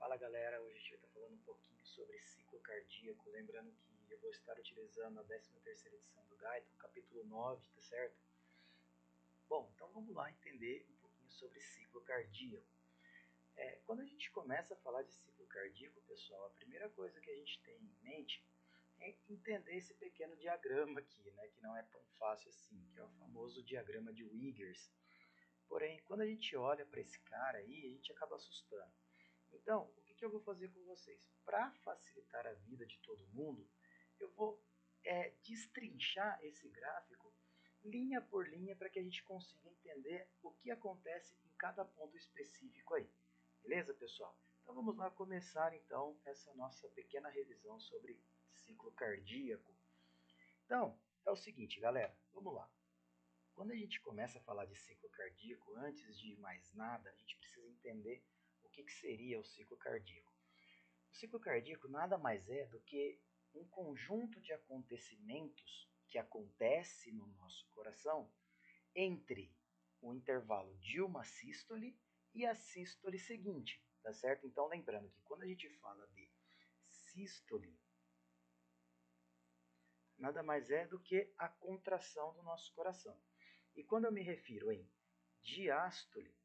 Fala galera, hoje a gente vai estar falando um pouquinho sobre ciclo cardíaco, lembrando que eu vou estar utilizando a 13ª edição do Guyton, capítulo 9, tá certo? Bom, então vamos lá entender um pouquinho sobre ciclo cardíaco. Quando a gente começa a falar de ciclo cardíaco, pessoal, a primeira coisa que a gente tem em mente é entender esse pequeno diagrama aqui, né, que não é tão fácil assim, que é o famoso diagrama de Wiggers. Porém, quando a gente olha para esse cara aí, a gente acaba assustando. Então, o que eu vou fazer com vocês? Para facilitar a vida de todo mundo, eu vou destrinchar esse gráfico linha por linha para que a gente consiga entender o que acontece em cada ponto específico aí. Beleza, pessoal? Então vamos lá começar então essa nossa pequena revisão sobre ciclo cardíaco. Então, é o seguinte, galera, vamos lá. Quando a gente começa a falar de ciclo cardíaco, antes de mais nada, a gente precisa entender o que seria o ciclo cardíaco. O ciclo cardíaco nada mais é do que um conjunto de acontecimentos que acontece no nosso coração entre o intervalo de uma sístole e a sístole seguinte, tá certo? Então lembrando que quando a gente fala de sístole, nada mais é do que a contração do nosso coração. E quando eu me refiro em diástole,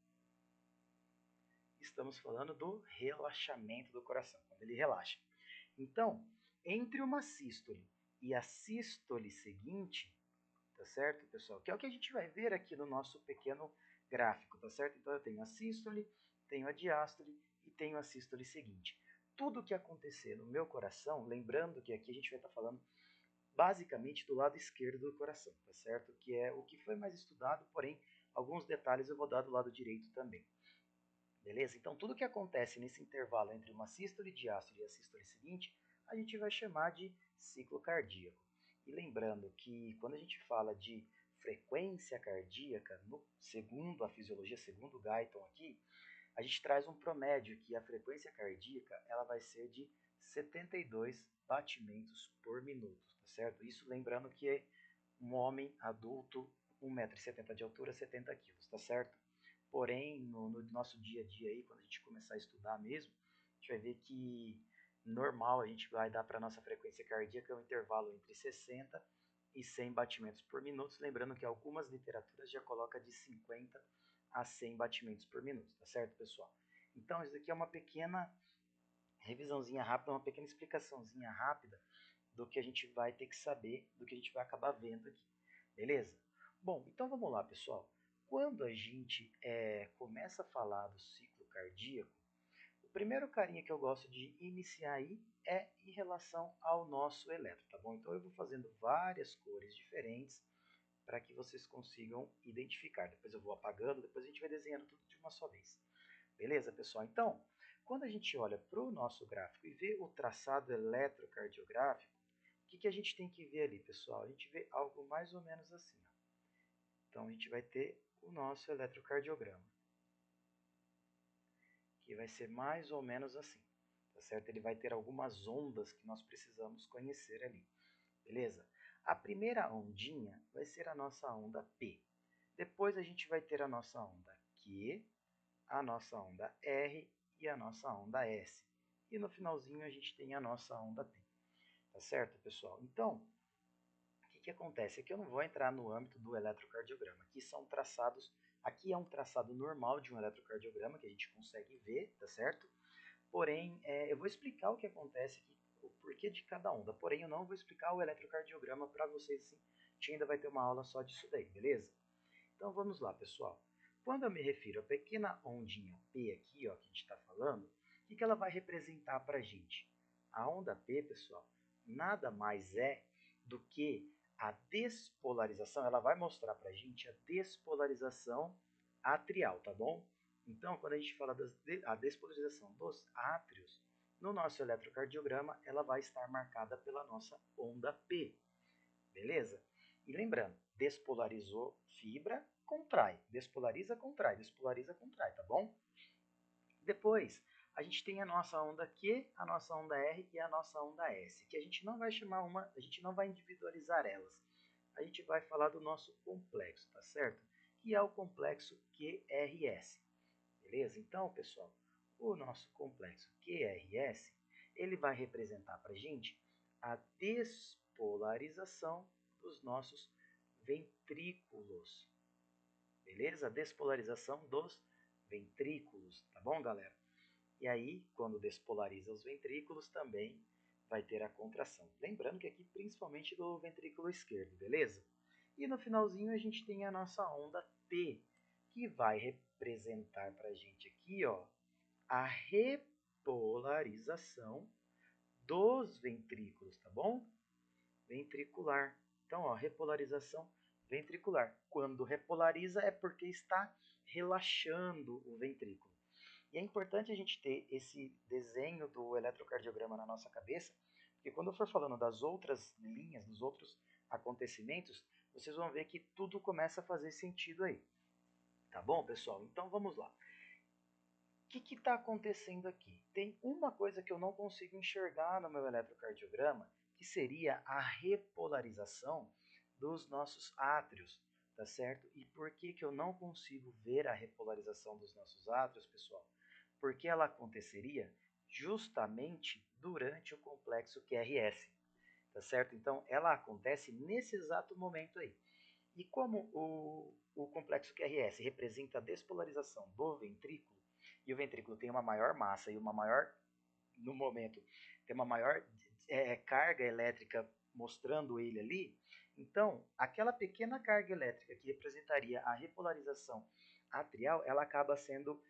estamos falando do relaxamento do coração, quando ele relaxa. Então, entre uma sístole e a sístole seguinte, tá certo, pessoal? Que é o que a gente vai ver aqui no nosso pequeno gráfico, tá certo? Então eu tenho a sístole, tenho a diástole e tenho a sístole seguinte. Tudo que acontecer no meu coração, lembrando que aqui a gente vai estar falando basicamente do lado esquerdo do coração, tá certo? Que é o que foi mais estudado, porém alguns detalhes eu vou dar do lado direito também. Beleza? Então tudo que acontece nesse intervalo entre uma sístole, diástole e a sístole seguinte, a gente vai chamar de ciclo cardíaco. E lembrando que quando a gente fala de frequência cardíaca, segundo a fisiologia, segundo o Guyton aqui, a gente traz um promédio que a frequência cardíaca ela vai ser de 72 batimentos por minuto, tá certo? Isso lembrando que é um homem adulto, 1,70 m de altura, 70 kg, tá certo? Porém, no nosso dia a dia aí, quando a gente começar a estudar mesmo, a gente vai ver que normal a gente vai dar para a nossa frequência cardíaca um intervalo entre 60 e 100 batimentos por minuto, lembrando que algumas literaturas já colocam de 50 a 100 batimentos por minuto, tá certo, pessoal? Então, isso aqui é uma pequena revisãozinha rápida, uma pequena explicaçãozinha rápida do que a gente vai ter que saber, do que a gente vai acabar vendo aqui, beleza? Bom, então vamos lá, pessoal. Quando a gente começa a falar do ciclo cardíaco, o primeiro carinha que eu gosto de iniciar aí é em relação ao nosso elétron, tá bom? Então eu vou fazendo várias cores diferentes para que vocês consigam identificar. Depois eu vou apagando, depois a gente vai desenhando tudo de uma só vez. Beleza, pessoal? Então, quando a gente olha para o nosso gráfico e vê o traçado eletrocardiográfico, o que a gente tem que ver ali, pessoal? A gente vê algo mais ou menos assim. Ó. Então, a gente vai ter o nosso eletrocardiograma, que vai ser mais ou menos assim. Tá certo? Ele vai ter algumas ondas que nós precisamos conhecer ali. Beleza? A primeira ondinha vai ser a nossa onda P. Depois a gente vai ter a nossa onda Q, a nossa onda R e a nossa onda S. E no finalzinho a gente tem a nossa onda T. Tá certo, pessoal? Então, o que acontece? Aqui eu não vou entrar no âmbito do eletrocardiograma. Aqui são traçados, aqui é um traçado normal de um eletrocardiograma que a gente consegue ver, tá certo? Porém, eu vou explicar o que acontece aqui, o porquê de cada onda. Porém, eu não vou explicar o eletrocardiograma para vocês, sim. A gente ainda vai ter uma aula só disso daí, beleza? Então vamos lá, pessoal. Quando eu me refiro à pequena ondinha P aqui, ó, que a gente está falando, o que ela vai representar para a gente? A onda P, pessoal, nada mais é do que a despolarização, ela vai mostrar para a gente a despolarização atrial, tá bom? Então, quando a gente fala da despolarização dos átrios, no nosso eletrocardiograma, ela vai estar marcada pela nossa onda P, beleza? E lembrando, despolarizou fibra, contrai, despolariza, contrai, tá bom? Depois, a gente tem a nossa onda Q, a nossa onda R e a nossa onda S, que a gente não vai chamar uma, a gente não vai individualizar elas. A gente vai falar do nosso complexo, tá certo? Que é o complexo QRS. Beleza? Então, pessoal, O nosso complexo QRS, ele vai representar para a gente a despolarização dos nossos ventrículos. Beleza? A despolarização dos ventrículos, tá bom, galera? E aí, quando despolariza os ventrículos, também vai ter a contração. Lembrando que aqui principalmente do ventrículo esquerdo, beleza? E no finalzinho a gente tem a nossa onda T, que vai representar para a gente aqui, ó, a repolarização dos ventrículos, tá bom? Ventricular. Então, ó, repolarização ventricular. Quando repolariza é porque está relaxando o ventrículo. E é importante a gente ter esse desenho do eletrocardiograma na nossa cabeça, porque quando eu for falando das outras linhas, dos outros acontecimentos, vocês vão ver que tudo começa a fazer sentido aí. Tá bom, pessoal? Então vamos lá. O que está acontecendo aqui? Tem uma coisa que eu não consigo enxergar no meu eletrocardiograma, que seria a repolarização dos nossos átrios, tá certo? E por que eu não consigo ver a repolarização dos nossos átrios, pessoal? Porque ela aconteceria justamente durante o complexo QRS, tá certo? Então, ela acontece nesse exato momento aí. E como o complexo QRS representa a despolarização do ventrículo, e o ventrículo tem uma maior massa e uma maior, no momento, tem uma maior carga elétrica mostrando ele ali, então aquela pequena carga elétrica que representaria a repolarização atrial, ela acaba sendo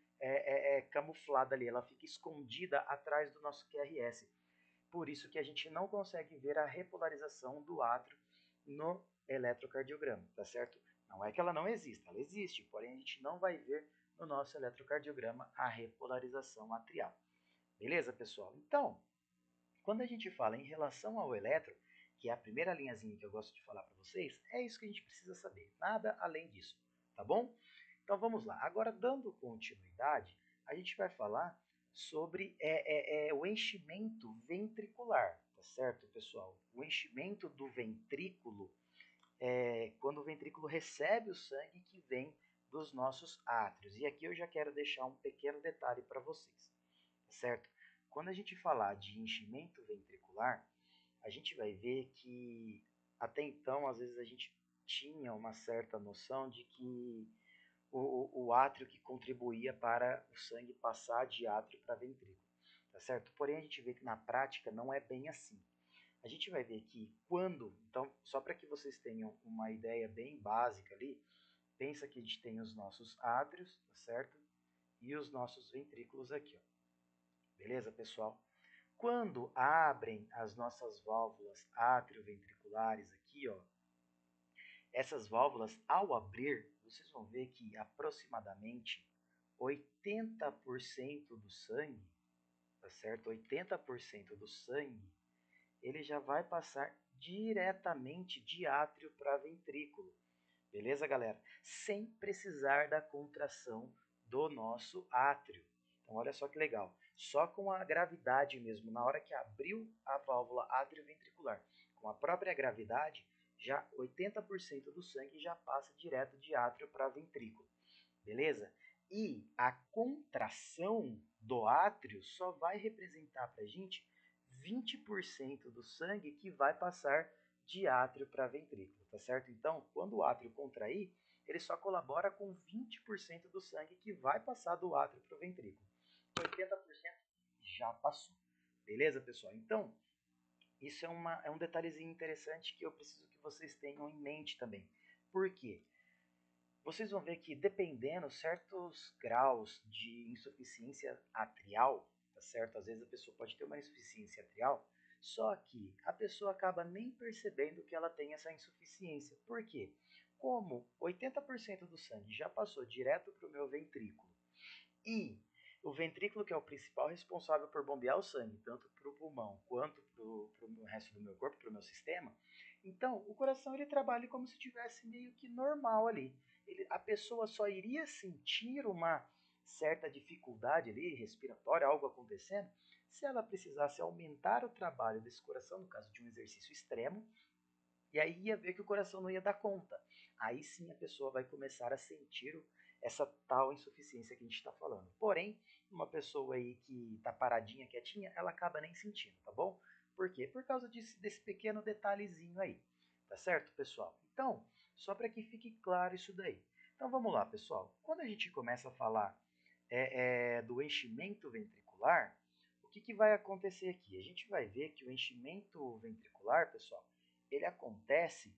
camuflada ali, ela fica escondida atrás do nosso QRS. Por isso que a gente não consegue ver a repolarização do átrio no eletrocardiograma, tá certo? Não é que ela não exista, ela existe, porém a gente não vai ver no nosso eletrocardiograma a repolarização atrial. Beleza, pessoal? Então, quando a gente fala em relação ao elétron, que é a primeira linhazinha que eu gosto de falar para vocês, é isso que a gente precisa saber, nada além disso, tá bom? Então vamos lá. Agora, dando continuidade, a gente vai falar sobre o enchimento ventricular, tá certo, pessoal? O enchimento do ventrículo é quando o ventrículo recebe o sangue que vem dos nossos átrios. E aqui eu já quero deixar um pequeno detalhe para vocês, tá certo? Quando a gente falar de enchimento ventricular, a gente vai ver que até então, às vezes, a gente tinha uma certa noção de que o átrio que contribuía para o sangue passar de átrio para ventrículo, tá certo? Porém, a gente vê que na prática não é bem assim. A gente vai ver que quando, então, só para que vocês tenham uma ideia bem básica ali, pensa que a gente tem os nossos átrios, tá certo? E os nossos ventrículos aqui, ó. Beleza, pessoal? Quando abrem as nossas válvulas atrioventriculares aqui, ó, essas válvulas, ao abrir, vocês vão ver que aproximadamente 80% do sangue, tá certo? 80% do sangue, ele já vai passar diretamente de átrio para ventrículo. Beleza, galera? Sem precisar da contração do nosso átrio. Então, olha só que legal. Só com a gravidade mesmo, na hora que abriu a válvula atrioventricular, com a própria gravidade, já 80% do sangue já passa direto de átrio para ventrículo. Beleza? E a contração do átrio só vai representar para a gente 20% do sangue que vai passar de átrio para ventrículo, tá certo? Então, quando o átrio contrair, ele só colabora com 20% do sangue que vai passar do átrio para o ventrículo. 80% já passou. Beleza, pessoal? Então, isso é um detalhezinho interessante que eu preciso que vocês tenham em mente também. Por quê? Vocês vão ver que dependendo certos graus de insuficiência atrial, tá certo? Às vezes a pessoa pode ter uma insuficiência atrial, só que a pessoa acaba nem percebendo que ela tem essa insuficiência. Por quê? Como 80% do sangue já passou direto para o meu ventrículo e o ventrículo, que é o principal responsável por bombear o sangue, tanto para o pulmão quanto para o resto do meu corpo, para o meu sistema, então o coração ele trabalha como se estivesse meio que normal ali. A pessoa só iria sentir uma certa dificuldade ali, respiratória, algo acontecendo, se ela precisasse aumentar o trabalho desse coração, no caso de um exercício extremo, e aí ia ver que o coração não ia dar conta. Aí sim a pessoa vai começar a sentir essa tal insuficiência que a gente está falando. Porém, uma pessoa aí que está paradinha, quietinha, ela acaba nem sentindo, tá bom? Por quê? Por causa desse pequeno detalhezinho aí, tá certo, pessoal? Então, só para que fique claro isso daí. Então vamos lá, pessoal. Quando a gente começa a falar do enchimento ventricular, o que vai acontecer aqui? A gente vai ver que o enchimento ventricular, pessoal, ele acontece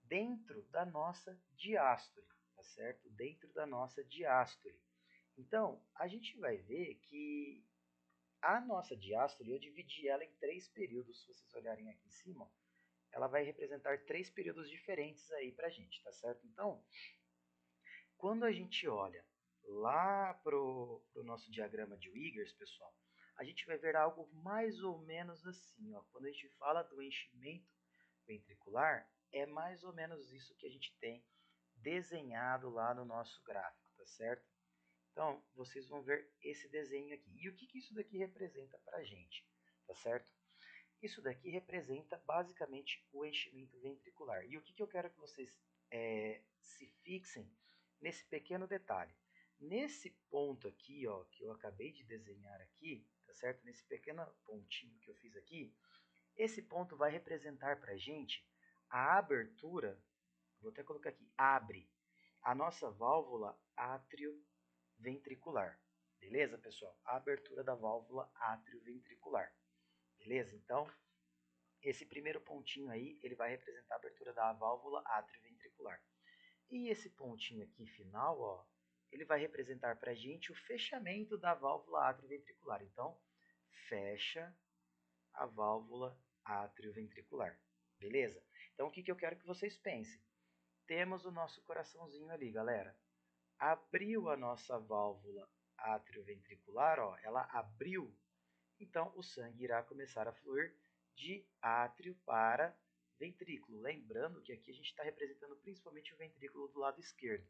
dentro da nossa diástole, tá certo? Dentro da nossa diástole. Então, a gente vai ver que a nossa diástole, eu dividi ela em 3 períodos, se vocês olharem aqui em cima, ela vai representar 3 períodos diferentes aí pra gente, tá certo? Então, quando a gente olha lá pro nosso diagrama de Wiggers, pessoal, a gente vai ver algo mais ou menos assim, ó. Quando a gente fala do enchimento ventricular, é mais ou menos isso que a gente tem desenhado lá no nosso gráfico, tá certo? Então, vocês vão ver esse desenho aqui. E o que isso daqui representa para a gente, tá certo? Isso daqui representa basicamente o enchimento ventricular. E o que eu quero que vocês se fixem nesse pequeno detalhe. Nesse ponto aqui, ó, que eu acabei de desenhar aqui, tá certo? Nesse pequeno pontinho que eu fiz aqui, esse ponto vai representar para a gente a abertura, vou até colocar aqui, abre a nossa válvula átrio-ventricular. Beleza, pessoal? A abertura da válvula átrio-ventricular. Beleza? Então, esse primeiro pontinho aí, ele vai representar a abertura da válvula átrio-ventricular. E esse pontinho aqui final, ó, ele vai representar para a gente o fechamento da válvula átrio-ventricular. Então, fecha a válvula átrio-ventricular. Beleza? Então, o que eu quero que vocês pensem? Temos o nosso coraçãozinho ali, galera. Abriu a nossa válvula átrio-ventricular, ó, ela abriu, então o sangue irá começar a fluir de átrio para ventrículo. Lembrando que aqui a gente está representando principalmente o ventrículo do lado esquerdo,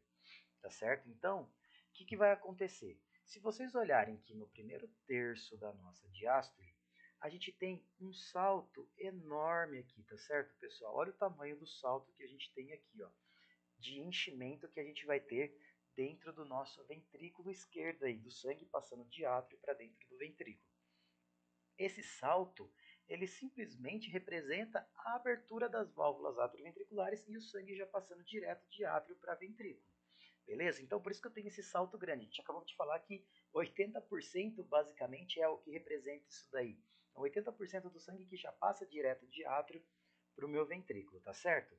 tá certo? Então, o que vai acontecer? Se vocês olharem aqui no primeiro terço da nossa diástole, a gente tem um salto enorme aqui, tá certo, pessoal? Olha o tamanho do salto que a gente tem aqui, ó, de enchimento que a gente vai ter dentro do nosso ventrículo esquerdo aí, do sangue passando de átrio para dentro do ventrículo. Esse salto, ele simplesmente representa a abertura das válvulas atrioventriculares e o sangue já passando direto de átrio para ventrículo. Beleza? Então, por isso que eu tenho esse salto grande. A gente acabou de falar que 80% basicamente é o que representa isso daí. Então, 80% do sangue que já passa direto de átrio para o meu ventrículo, tá certo?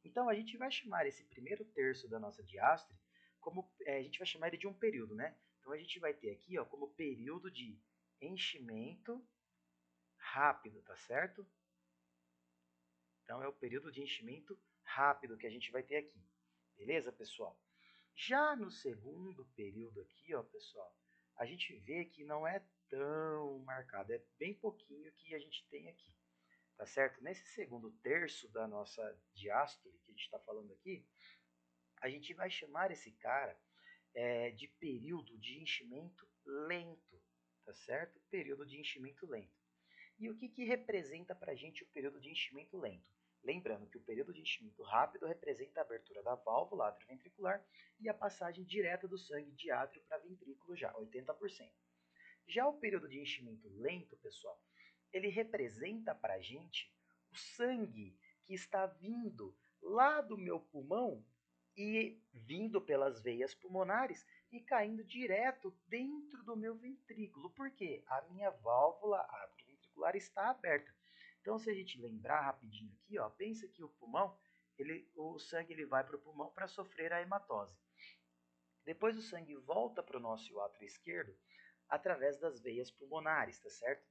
Então, a gente vai chamar esse primeiro terço da nossa diástole como, a gente vai chamar ele de um período, né? Então, a gente vai ter aqui, ó, como período de enchimento rápido, tá certo? Então, é o período de enchimento rápido que a gente vai ter aqui. Beleza, pessoal? Já no segundo período aqui, ó, pessoal, a gente vê que não é tão marcado, é bem pouquinho que a gente tem aqui, tá certo? Nesse segundo terço da nossa diástole, que a gente está falando aqui, a gente vai chamar esse cara de período de enchimento lento, tá certo? Período de enchimento lento. E o que representa para a gente o período de enchimento lento? Lembrando que o período de enchimento rápido representa a abertura da válvula atrioventricular e a passagem direta do sangue de átrio para ventrículo já, 80%. Já o período de enchimento lento, pessoal, ele representa para a gente o sangue que está vindo lá do meu pulmão e vindo pelas veias pulmonares e caindo direto dentro do meu ventrículo, porque a minha válvula atrioventricular está aberta. Então, se a gente lembrar rapidinho aqui, ó, pensa que o pulmão, o sangue ele vai para o pulmão para sofrer a hematose. Depois o sangue volta para o nosso átrio esquerdo através das veias pulmonares, tá certo?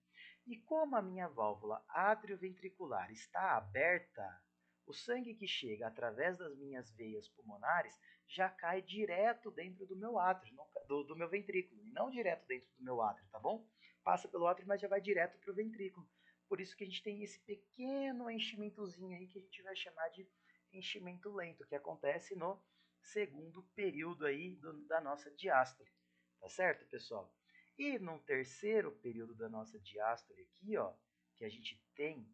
E como a minha válvula atrioventricular está aberta, o sangue que chega através das minhas veias pulmonares já cai direto dentro do meu átrio, do meu ventrículo, e não direto dentro do meu átrio, tá bom? Passa pelo átrio, mas já vai direto para o ventrículo. Por isso que a gente tem esse pequeno enchimentozinho aí que a gente vai chamar de enchimento lento, que acontece no segundo período aí da nossa diástole, tá certo, pessoal? E no terceiro período da nossa diástole aqui, ó, que a gente tem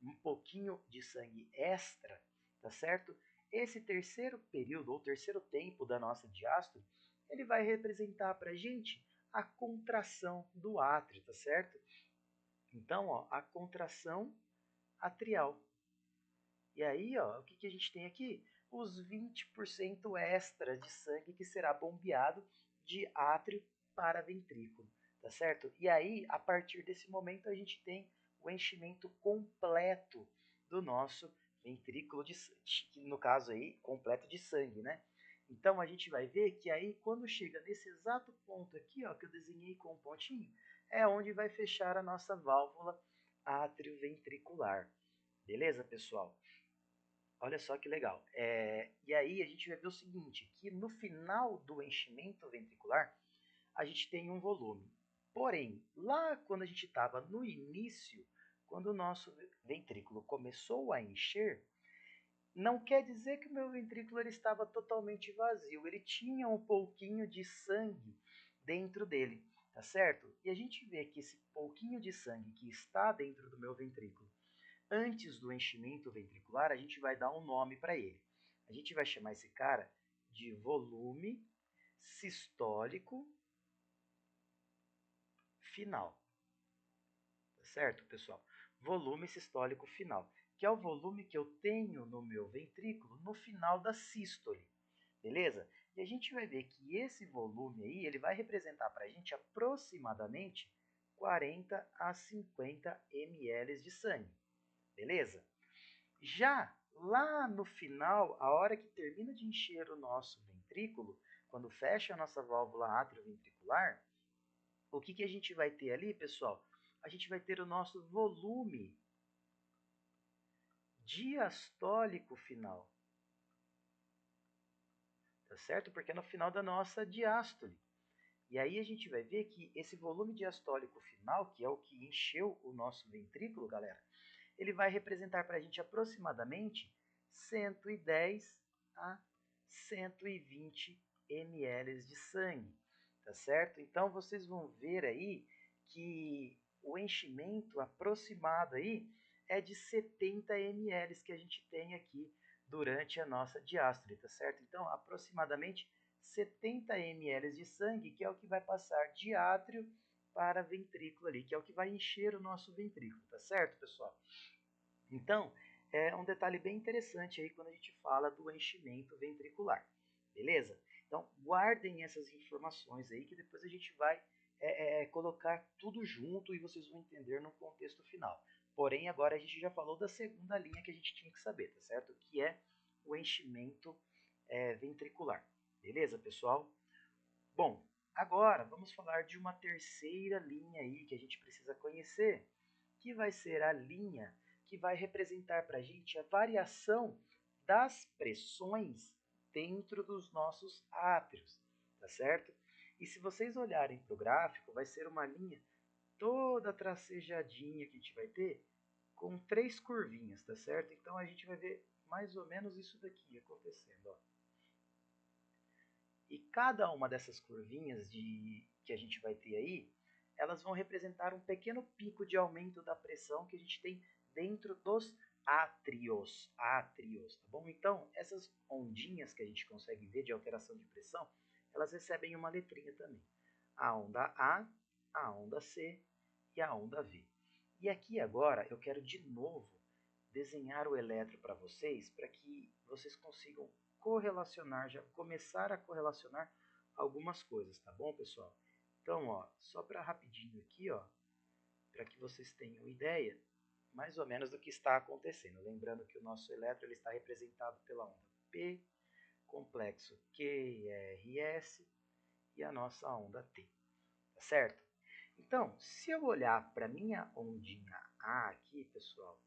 um pouquinho de sangue extra, tá certo? Esse terceiro período, ou terceiro tempo da nossa diástole, ele vai representar para a gente a contração do átrio, tá certo? Então, ó, a contração atrial. E aí, ó, o que, que a gente tem aqui? Os 20% extra de sangue que será bombeado de átrio para ventrículo, tá certo? E aí, a partir desse momento, a gente tem o enchimento completo do nosso ventrículo, no caso aí, completo de sangue, né? Então, a gente vai ver que aí, quando chega nesse exato ponto aqui, ó, que eu desenhei com um pontinho, é onde vai fechar a nossa válvula átrio-ventricular. Beleza, pessoal? Olha só que legal. E aí a gente vai ver o seguinte, que no final do enchimento ventricular, a gente tem um volume. Porém, lá quando a gente estava no início, quando o nosso ventrículo começou a encher, não quer dizer que o meu ventrículo ele estava totalmente vazio. Ele tinha um pouquinho de sangue dentro dele, tá certo? E a gente vê que esse pouquinho de sangue que está dentro do meu ventrículo, antes do enchimento ventricular, a gente vai dar um nome para ele. A gente vai chamar esse cara de volume sistólico final. Tá certo, pessoal? Volume sistólico final, que é o volume que eu tenho no meu ventrículo no final da sístole. Beleza? E a gente vai ver que esse volume aí, ele vai representar para a gente aproximadamente 40 a 50 ml de sangue. Beleza? Já lá no final, a hora que termina de encher o nosso ventrículo, quando fecha a nossa válvula atrioventricular, o que, que a gente vai ter ali, pessoal? A gente vai ter o nosso volume diastólico final. Tá certo? Porque é no final da nossa diástole. E aí a gente vai ver que esse volume diastólico final, que é o que encheu o nosso ventrículo, galera, ele vai representar para a gente aproximadamente 110 a 120 ml de sangue, tá certo? Então vocês vão ver aí que o enchimento aproximado aí é de 70 ml que a gente tem aqui durante a nossa diástole, tá certo? Então aproximadamente 70 ml de sangue, que é o que vai passar de átrio para ventrículo ali, que é o que vai encher o nosso ventrículo, tá certo, pessoal? Então, é um detalhe bem interessante aí quando a gente fala do enchimento ventricular, beleza? Então, guardem essas informações aí que depois a gente vai colocar tudo junto e vocês vão entender no contexto final. Porém, agora a gente já falou da segunda linha que a gente tinha que saber, tá certo? Que é o enchimento ventricular, beleza, pessoal? Bom, agora vamos falar de uma terceira linha aí que a gente precisa conhecer, que vai ser a linha que vai representar para a gente a variação das pressões dentro dos nossos átrios, tá certo? E se vocês olharem para o gráfico, vai ser uma linha toda tracejadinha que a gente vai ter, com 3 curvinhas, tá certo? Então a gente vai ver mais ou menos isso daqui acontecendo, ó. E cada uma dessas curvinhas que a gente vai ter aí, elas vão representar um pequeno pico de aumento da pressão que a gente tem dentro dos átrios, tá bom? Então, essas ondinhas que a gente consegue ver de alteração de pressão, elas recebem uma letrinha também. A onda a onda C e a onda V. E aqui agora eu quero de novo desenhar o elétron para vocês, para que vocês consigam correlacionar, já começar a correlacionar algumas coisas, tá bom, pessoal? Então, ó, só para rapidinho aqui, ó, para que vocês tenham ideia, mais ou menos do que está acontecendo. Lembrando que o nosso elétron ele está representado pela onda P, complexo QRS e a nossa onda T, tá certo? Então, se eu olhar para minha ondinha A aqui, pessoal,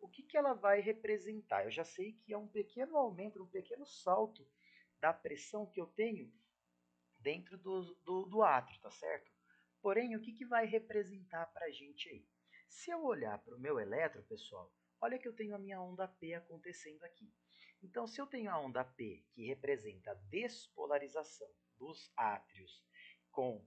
o que, que ela vai representar? Eu já sei que é um pequeno aumento, um pequeno salto da pressão que eu tenho dentro do átrio, tá certo? Porém, o que, que vai representar para a gente aí? Se eu olhar para o meu elétron, pessoal, olha que eu tenho a minha onda P acontecendo aqui. Então, se eu tenho a onda P, que representa a despolarização dos átrios com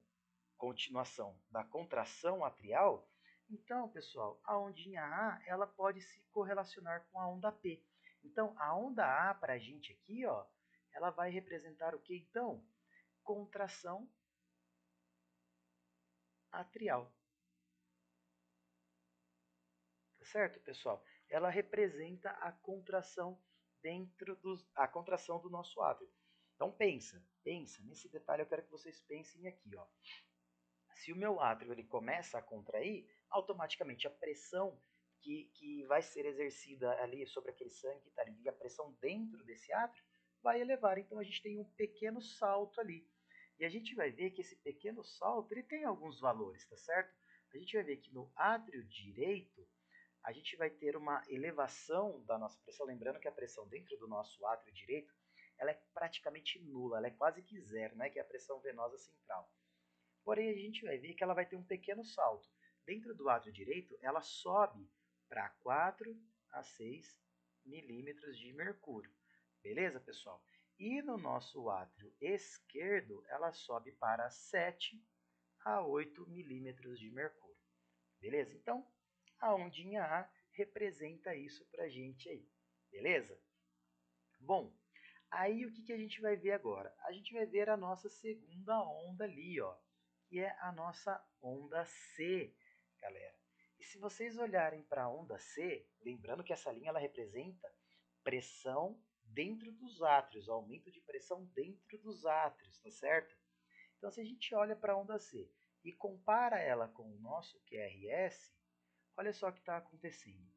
continuação da contração atrial, então, pessoal, a ondinha A ela pode se correlacionar com a onda P. Então, a onda A para a gente aqui, ó, ela vai representar o que então? contração atrial. Tá certo, pessoal? Ela representa a contração a contração do nosso átrio. Então pensa nesse detalhe, eu quero que vocês pensem aqui, ó. Se o meu átrio ele começa a contrair, automaticamente a pressão que vai ser exercida ali sobre aquele sangue que está ali, e a pressão dentro desse átrio, vai elevar. Então a gente tem um pequeno salto ali. E a gente vai ver que esse pequeno salto ele tem alguns valores, tá certo? A gente vai ver que no átrio direito, a gente vai ter uma elevação da nossa pressão. Lembrando que a pressão dentro do nosso átrio direito, ela é praticamente nula, ela é quase que zero, né? Que é a pressão venosa central. Porém, a gente vai ver que ela vai ter um pequeno salto. Dentro do átrio direito, ela sobe para 4 a 6 milímetros de mercúrio. Beleza, pessoal? E no nosso átrio esquerdo, ela sobe para 7 a 8 milímetros de mercúrio. Beleza? Então, a ondinha A representa isso para a gente aí. Beleza? Bom, aí o que a gente vai ver agora? A gente vai ver a nossa segunda onda ali, ó, que é a nossa onda C, galera. E se vocês olharem para a onda C, lembrando que essa linha ela representa pressão dentro dos átrios, aumento de pressão dentro dos átrios, tá certo? Então, se a gente olha para a onda C e compara ela com o nosso QRS, olha só o que está acontecendo.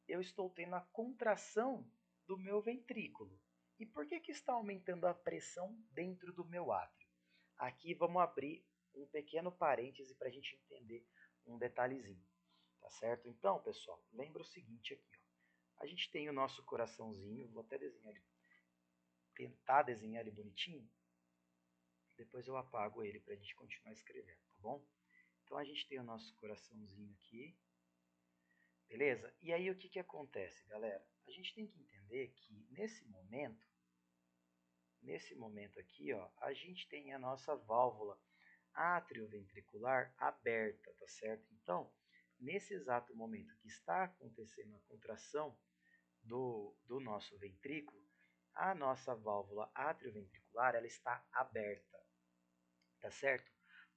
Eu estou tendo a contração do meu ventrículo. E por que está aumentando a pressão dentro do meu átrio? Aqui vamos abrir um pequeno parêntese para a gente entender um detalhezinho. Tá certo? Então, pessoal, lembra o seguinte aqui. Ó. A gente tem o nosso coraçãozinho, vou até desenhar ele, tentar desenhar ele bonitinho. Depois eu apago ele para a gente continuar escrevendo, tá bom? Então a gente tem o nosso coraçãozinho aqui. Beleza? E aí o que acontece, galera? A gente tem que entender que nesse momento aqui, ó, a gente tem a nossa válvula atrioventricular aberta, tá certo? Então, nesse exato momento que está acontecendo a contração do nosso ventrículo, a nossa válvula atrioventricular ela está aberta, tá certo?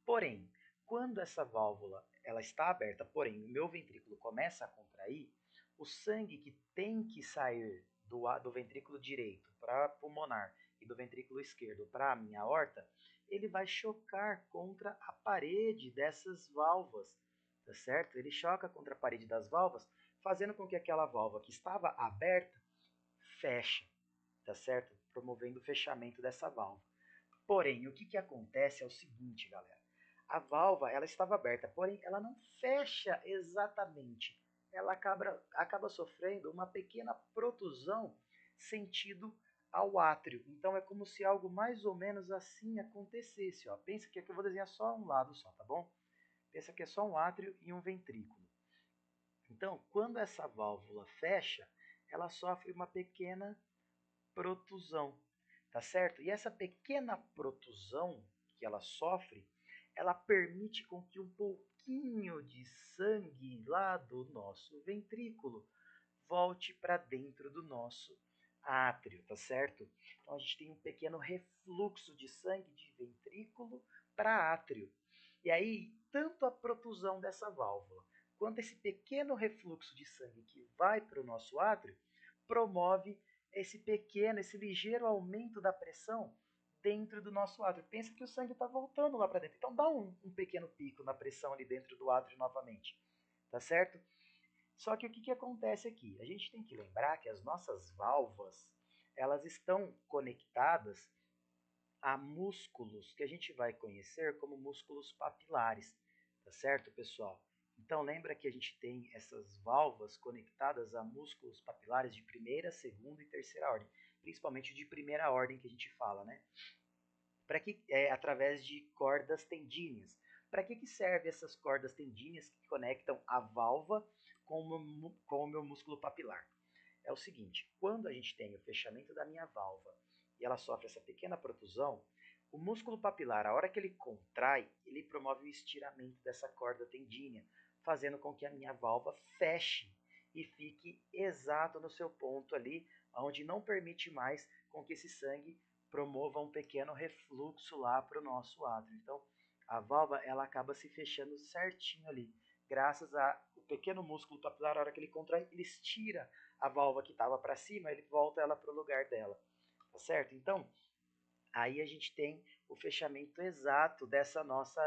Porém, quando essa válvula ela está aberta, porém o meu ventrículo começa a contrair, o sangue que tem que sair do ventrículo direito para pulmonar e do ventrículo esquerdo para a minha aorta, ele vai chocar contra a parede dessas válvulas, tá certo? Ele choca contra a parede das válvulas, fazendo com que aquela válvula que estava aberta feche, tá certo? Promovendo o fechamento dessa válvula. Porém, o que acontece é o seguinte, galera. A válvula ela estava aberta, porém ela não fecha exatamente. Ela acaba sofrendo uma pequena protusão sentido ao átrio. Então é como se algo mais ou menos assim acontecesse. Ó. Pensa que aqui eu vou desenhar só um lado só, tá bom? Pensa que é só um átrio e um ventrículo. Então, quando essa válvula fecha, ela sofre uma pequena protusão, tá certo? E essa pequena protusão que ela sofre, ela permite com que um pouquinho de sangue lá do nosso ventrículo volte para dentro do nosso átrio, tá certo? Então a gente tem um pequeno refluxo de sangue de ventrículo para átrio. E aí, tanto a protusão dessa válvula quanto esse pequeno refluxo de sangue que vai para o nosso átrio promove esse ligeiro aumento da pressão dentro do nosso átrio. Pensa que o sangue está voltando lá para dentro. Então dá um pequeno pico na pressão ali dentro do átrio novamente. Tá certo? Só que o que acontece aqui? A gente tem que lembrar que as nossas válvulas, elas estão conectadas a músculos que a gente vai conhecer como músculos papilares. Tá certo, pessoal? Então lembra que a gente tem essas válvulas conectadas a músculos papilares de primeira, segunda e terceira ordem, principalmente de primeira ordem que a gente fala, né? Para que através de cordas tendíneas. Para que servem essas cordas tendíneas que conectam a válvula com o meu músculo papilar? É o seguinte, quando a gente tem o fechamento da minha válvula e ela sofre essa pequena protusão, o músculo papilar, a hora que ele contrai, ele promove o estiramento dessa corda tendínea, fazendo com que a minha válvula feche e fique exato no seu ponto ali, onde não permite mais com que esse sangue promova um pequeno refluxo lá para o nosso átrio. Então, a válvula ela acaba se fechando certinho ali, graças ao pequeno músculo papilar. A hora que ele contrai, ele estira a válvula que estava para cima, ele volta ela para o lugar dela, tá certo? Então, aí a gente tem o fechamento exato dessa nossa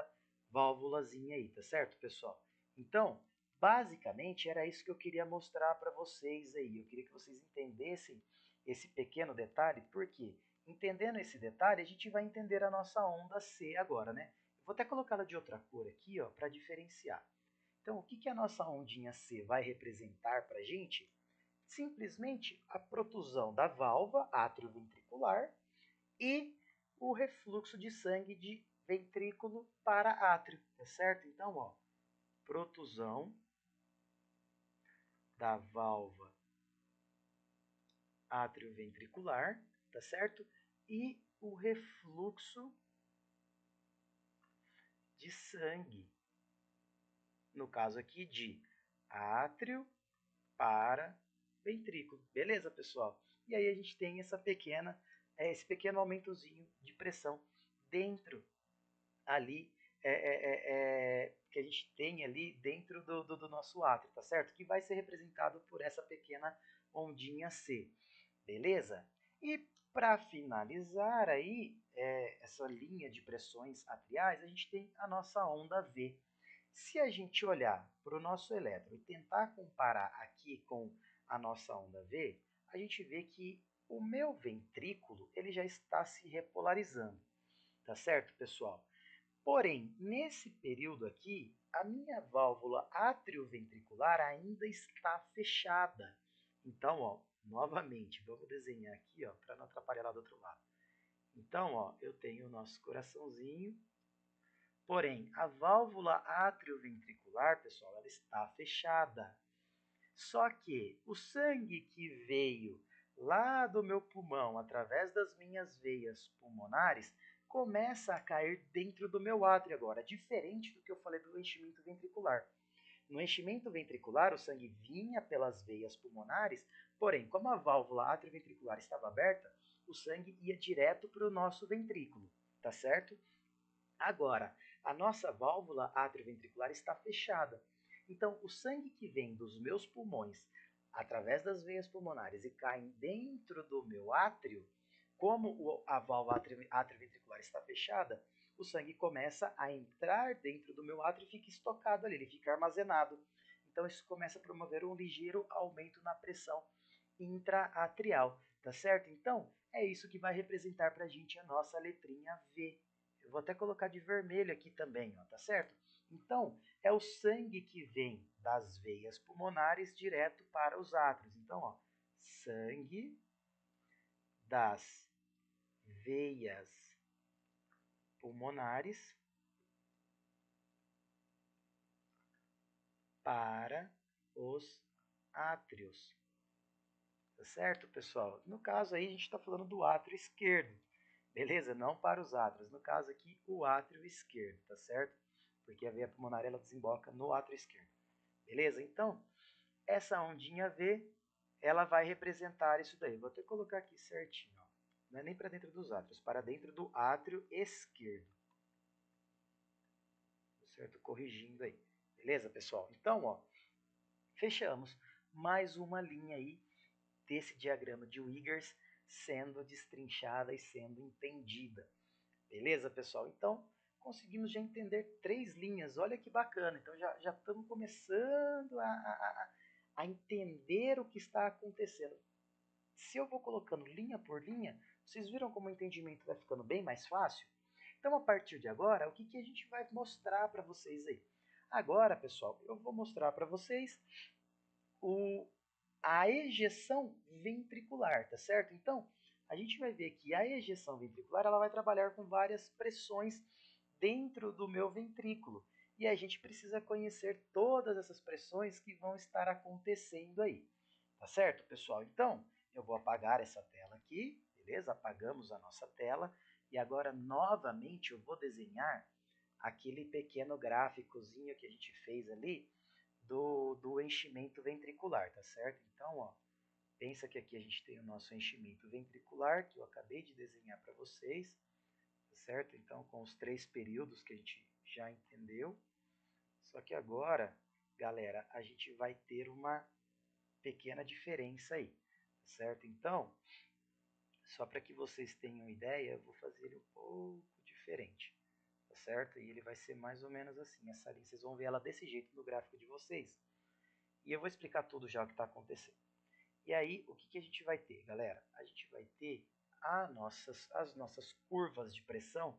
válvulazinha aí, tá certo, pessoal? Então, basicamente era isso que eu queria mostrar para vocês aí. Eu queria que vocês entendessem esse pequeno detalhe, porque entendendo esse detalhe, a gente vai entender a nossa onda C agora, né? Eu vou até colocá-la de outra cor aqui, ó, para diferenciar. Então, o que, que a nossa ondinha C vai representar para a gente? Simplesmente a protusão da válvula atrioventricular e o refluxo de sangue de ventrículo para átrio, tá certo? Então, ó, protusão da válvula atrioventricular, tá certo? E o refluxo de sangue, no caso aqui de átrio para ventrículo. Beleza, pessoal? E aí a gente tem esse pequeno aumentozinho de pressão dentro ali que a gente tem ali dentro do nosso átrio, tá certo? Que vai ser representado por essa pequena ondinha C, beleza? E para finalizar aí essa linha de pressões atriais, a gente tem a nossa onda V. Se a gente olhar para o nosso elétron e tentar comparar aqui com a nossa onda V, a gente vê que o meu ventrículo ele já está se repolarizando, tá certo, pessoal? Porém, nesse período aqui, a minha válvula atrioventricular ainda está fechada. Então, ó, novamente, vamos desenhar aqui, ó, para não atrapalhar lá do outro lado. Então, ó, eu tenho o nosso coraçãozinho. Porém, a válvula atrioventricular, pessoal, ela está fechada. Só que o sangue que veio lá do meu pulmão, através das minhas veias pulmonares, começa a cair dentro do meu átrio agora, diferente do que eu falei do enchimento ventricular. No enchimento ventricular, o sangue vinha pelas veias pulmonares, porém, como a válvula atrioventricular estava aberta, o sangue ia direto para o nosso ventrículo, tá certo? Agora, a nossa válvula atrioventricular está fechada. Então, o sangue que vem dos meus pulmões através das veias pulmonares e cai dentro do meu átrio, como a válvula atrioventricular está fechada, o sangue começa a entrar dentro do meu átrio e fica estocado ali, ele fica armazenado. Então, isso começa a promover um ligeiro aumento na pressão intraatrial, tá certo? Então, é isso que vai representar para a gente a nossa letrinha V. Eu vou até colocar de vermelho aqui também, ó, tá certo? Então, é o sangue que vem das veias pulmonares direto para os átrios. Então, ó, sangue das veias pulmonares para os átrios. Tá certo, pessoal? No caso aí, a gente está falando do átrio esquerdo. Beleza? Não para os átrios. No caso aqui, o átrio esquerdo, tá certo? Porque a veia pulmonar ela desemboca no átrio esquerdo. Beleza? Então, essa ondinha V, ela vai representar isso daí. Vou até colocar aqui certinho. Ó. Não é nem para dentro dos átrios, para dentro do átrio esquerdo. Certo? Corrigindo aí. Beleza, pessoal? Então, ó, fechamos mais uma linha aí desse diagrama de Wiggers sendo destrinchada e sendo entendida. Beleza, pessoal? Então, conseguimos já entender 3 linhas. Olha que bacana. Então, já estamos começando a entender o que está acontecendo. Se eu vou colocando linha por linha, vocês viram como o entendimento vai ficando bem mais fácil? Então, a partir de agora, o que a gente vai mostrar para vocês aí? Agora, pessoal, eu vou mostrar para vocês a ejeção ventricular, tá certo? Então, a gente vai ver que a ejeção ventricular ela vai trabalhar com várias pressões dentro do meu ventrículo. E a gente precisa conhecer todas essas pressões que vão estar acontecendo aí. Tá certo, pessoal? Então, eu vou apagar essa tela aqui, beleza? Apagamos a nossa tela. E agora, novamente, eu vou desenhar aquele pequeno gráficozinho que a gente fez ali do enchimento ventricular, tá certo? Então, ó, Pensa que aqui a gente tem o nosso enchimento ventricular, que eu acabei de desenhar para vocês, tá certo? Então, com os 3 períodos que a gente já entendeu. Só que agora, galera, a gente vai ter uma pequena diferença aí, tá certo? Então, só para que vocês tenham ideia, eu vou fazer ele um pouco diferente, tá certo? E ele vai ser mais ou menos assim. Essa linha, vocês vão ver ela desse jeito no gráfico de vocês. E eu vou explicar tudo já o que está acontecendo. E aí, o que a gente vai ter, galera? A gente vai ter as nossas curvas de pressão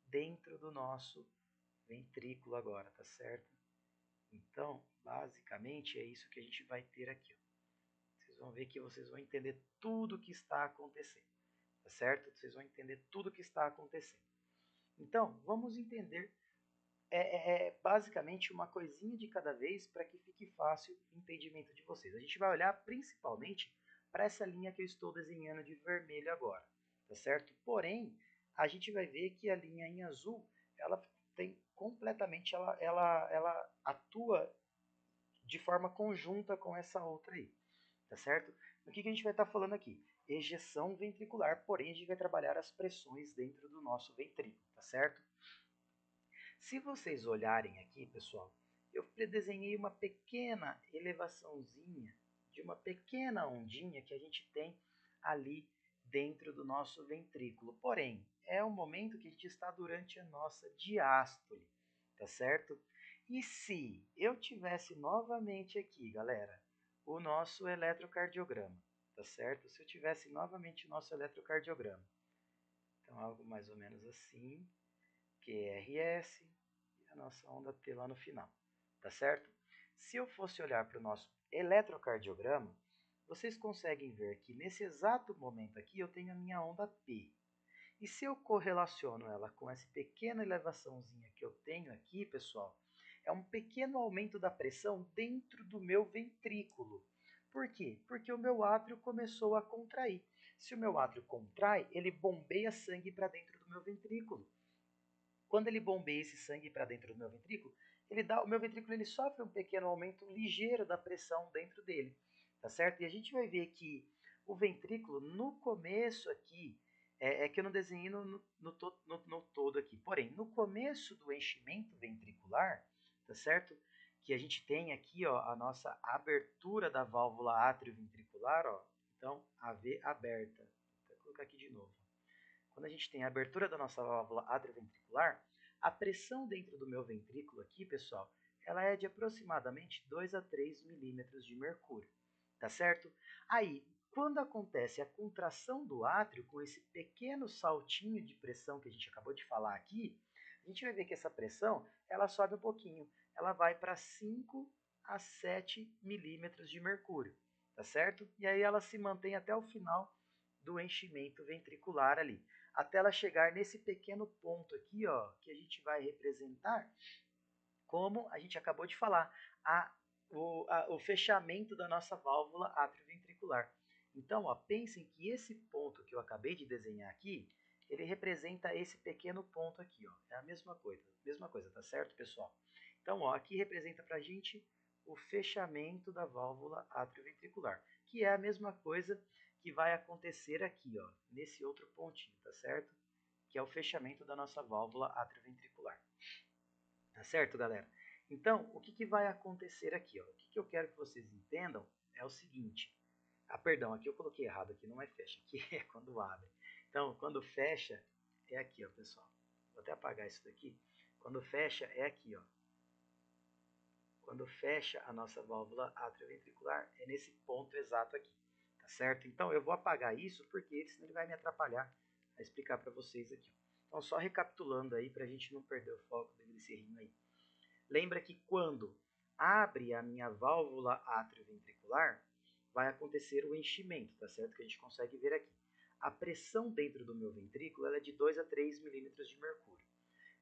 dentro do nosso ventrículo agora, tá certo? Então, basicamente, é isso que a gente vai ter aqui. Ó. Vocês vão ver que vocês vão entender tudo o que está acontecendo, tá certo? Vocês vão entender tudo o que está acontecendo. Então, vamos entender basicamente uma coisinha de cada vez para que fique fácil o entendimento de vocês. A gente vai olhar principalmente para essa linha que eu estou desenhando de vermelho agora, tá certo? Porém, a gente vai ver que a linha em azul, ela tem completamente, ela atua de forma conjunta com essa outra aí, tá certo? O que a gente vai estar falando aqui? Ejeção ventricular, porém a gente vai trabalhar as pressões dentro do nosso ventrículo, tá certo? Se vocês olharem aqui, pessoal, eu desenhei uma pequena elevaçãozinha de uma pequena ondinha que a gente tem ali dentro do nosso ventrículo. Porém, é um momento que a gente está durante a nossa diástole, tá certo? E se eu tivesse novamente aqui, galera, o nosso eletrocardiograma, tá certo? Se eu tivesse novamente o nosso eletrocardiograma, então algo mais ou menos assim, QRS, e a nossa onda T lá no final, tá certo? Se eu fosse olhar para o nosso eletrocardiograma, vocês conseguem ver que nesse exato momento aqui eu tenho a minha onda P. E se eu correlaciono ela com essa pequena elevaçãozinha que eu tenho aqui, pessoal, é um pequeno aumento da pressão dentro do meu ventrículo. Por quê? Porque o meu átrio começou a contrair. Se o meu átrio contrai, ele bombeia sangue para dentro do meu ventrículo. Quando ele bombeia esse sangue para dentro do meu ventrículo, o meu ventrículo ele sofre um pequeno aumento ligeiro da pressão dentro dele, tá certo? E a gente vai ver que o ventrículo, no começo aqui, que eu não desenhei no todo aqui, porém, no começo do enchimento ventricular, tá certo? Que a gente tem aqui, ó, a nossa abertura da válvula atrioventricular, ó, então, AV aberta. Vou colocar aqui de novo. Quando a gente tem a abertura da nossa válvula atrioventricular, a pressão dentro do meu ventrículo aqui, pessoal, ela é de aproximadamente 2 a 3 milímetros de mercúrio, tá certo? Aí, quando acontece a contração do átrio, com esse pequeno saltinho de pressão que a gente acabou de falar aqui, a gente vai ver que essa pressão, ela sobe um pouquinho, ela vai para 5 a 7 milímetros de mercúrio, tá certo? E aí ela se mantém até o final do enchimento ventricular ali, até ela chegar nesse pequeno ponto aqui, ó, que a gente vai representar como a gente acabou de falar, o fechamento da nossa válvula atrioventricular. Então, ó, pensem que esse ponto que eu acabei de desenhar aqui, ele representa esse pequeno ponto aqui, ó. É a mesma coisa, tá certo, pessoal? Então, ó, aqui representa pra gente o fechamento da válvula atrioventricular, que é a mesma coisa que vai acontecer aqui, ó, nesse outro pontinho, tá certo? Que é o fechamento da nossa válvula atrioventricular. Tá certo, galera? Então, o que vai acontecer aqui? Ó? O que eu quero que vocês entendam é o seguinte. Ah, perdão, aqui eu coloquei errado, aqui não é fecha, aqui é quando abre. Então, quando fecha, é aqui, ó, pessoal. Vou até apagar isso daqui. Quando fecha, é aqui, ó. Quando fecha a nossa válvula atrioventricular, é nesse ponto exato aqui, tá certo? Então, eu vou apagar isso, porque senão ele vai me atrapalhar a explicar para vocês aqui. Então, só recapitulando aí, para a gente não perder o foco desse rinho aí. Lembra que quando abre a minha válvula atrioventricular, vai acontecer o enchimento, tá certo? Que a gente consegue ver aqui. A pressão dentro do meu ventrículo é de 2 a 3 milímetros de mercúrio.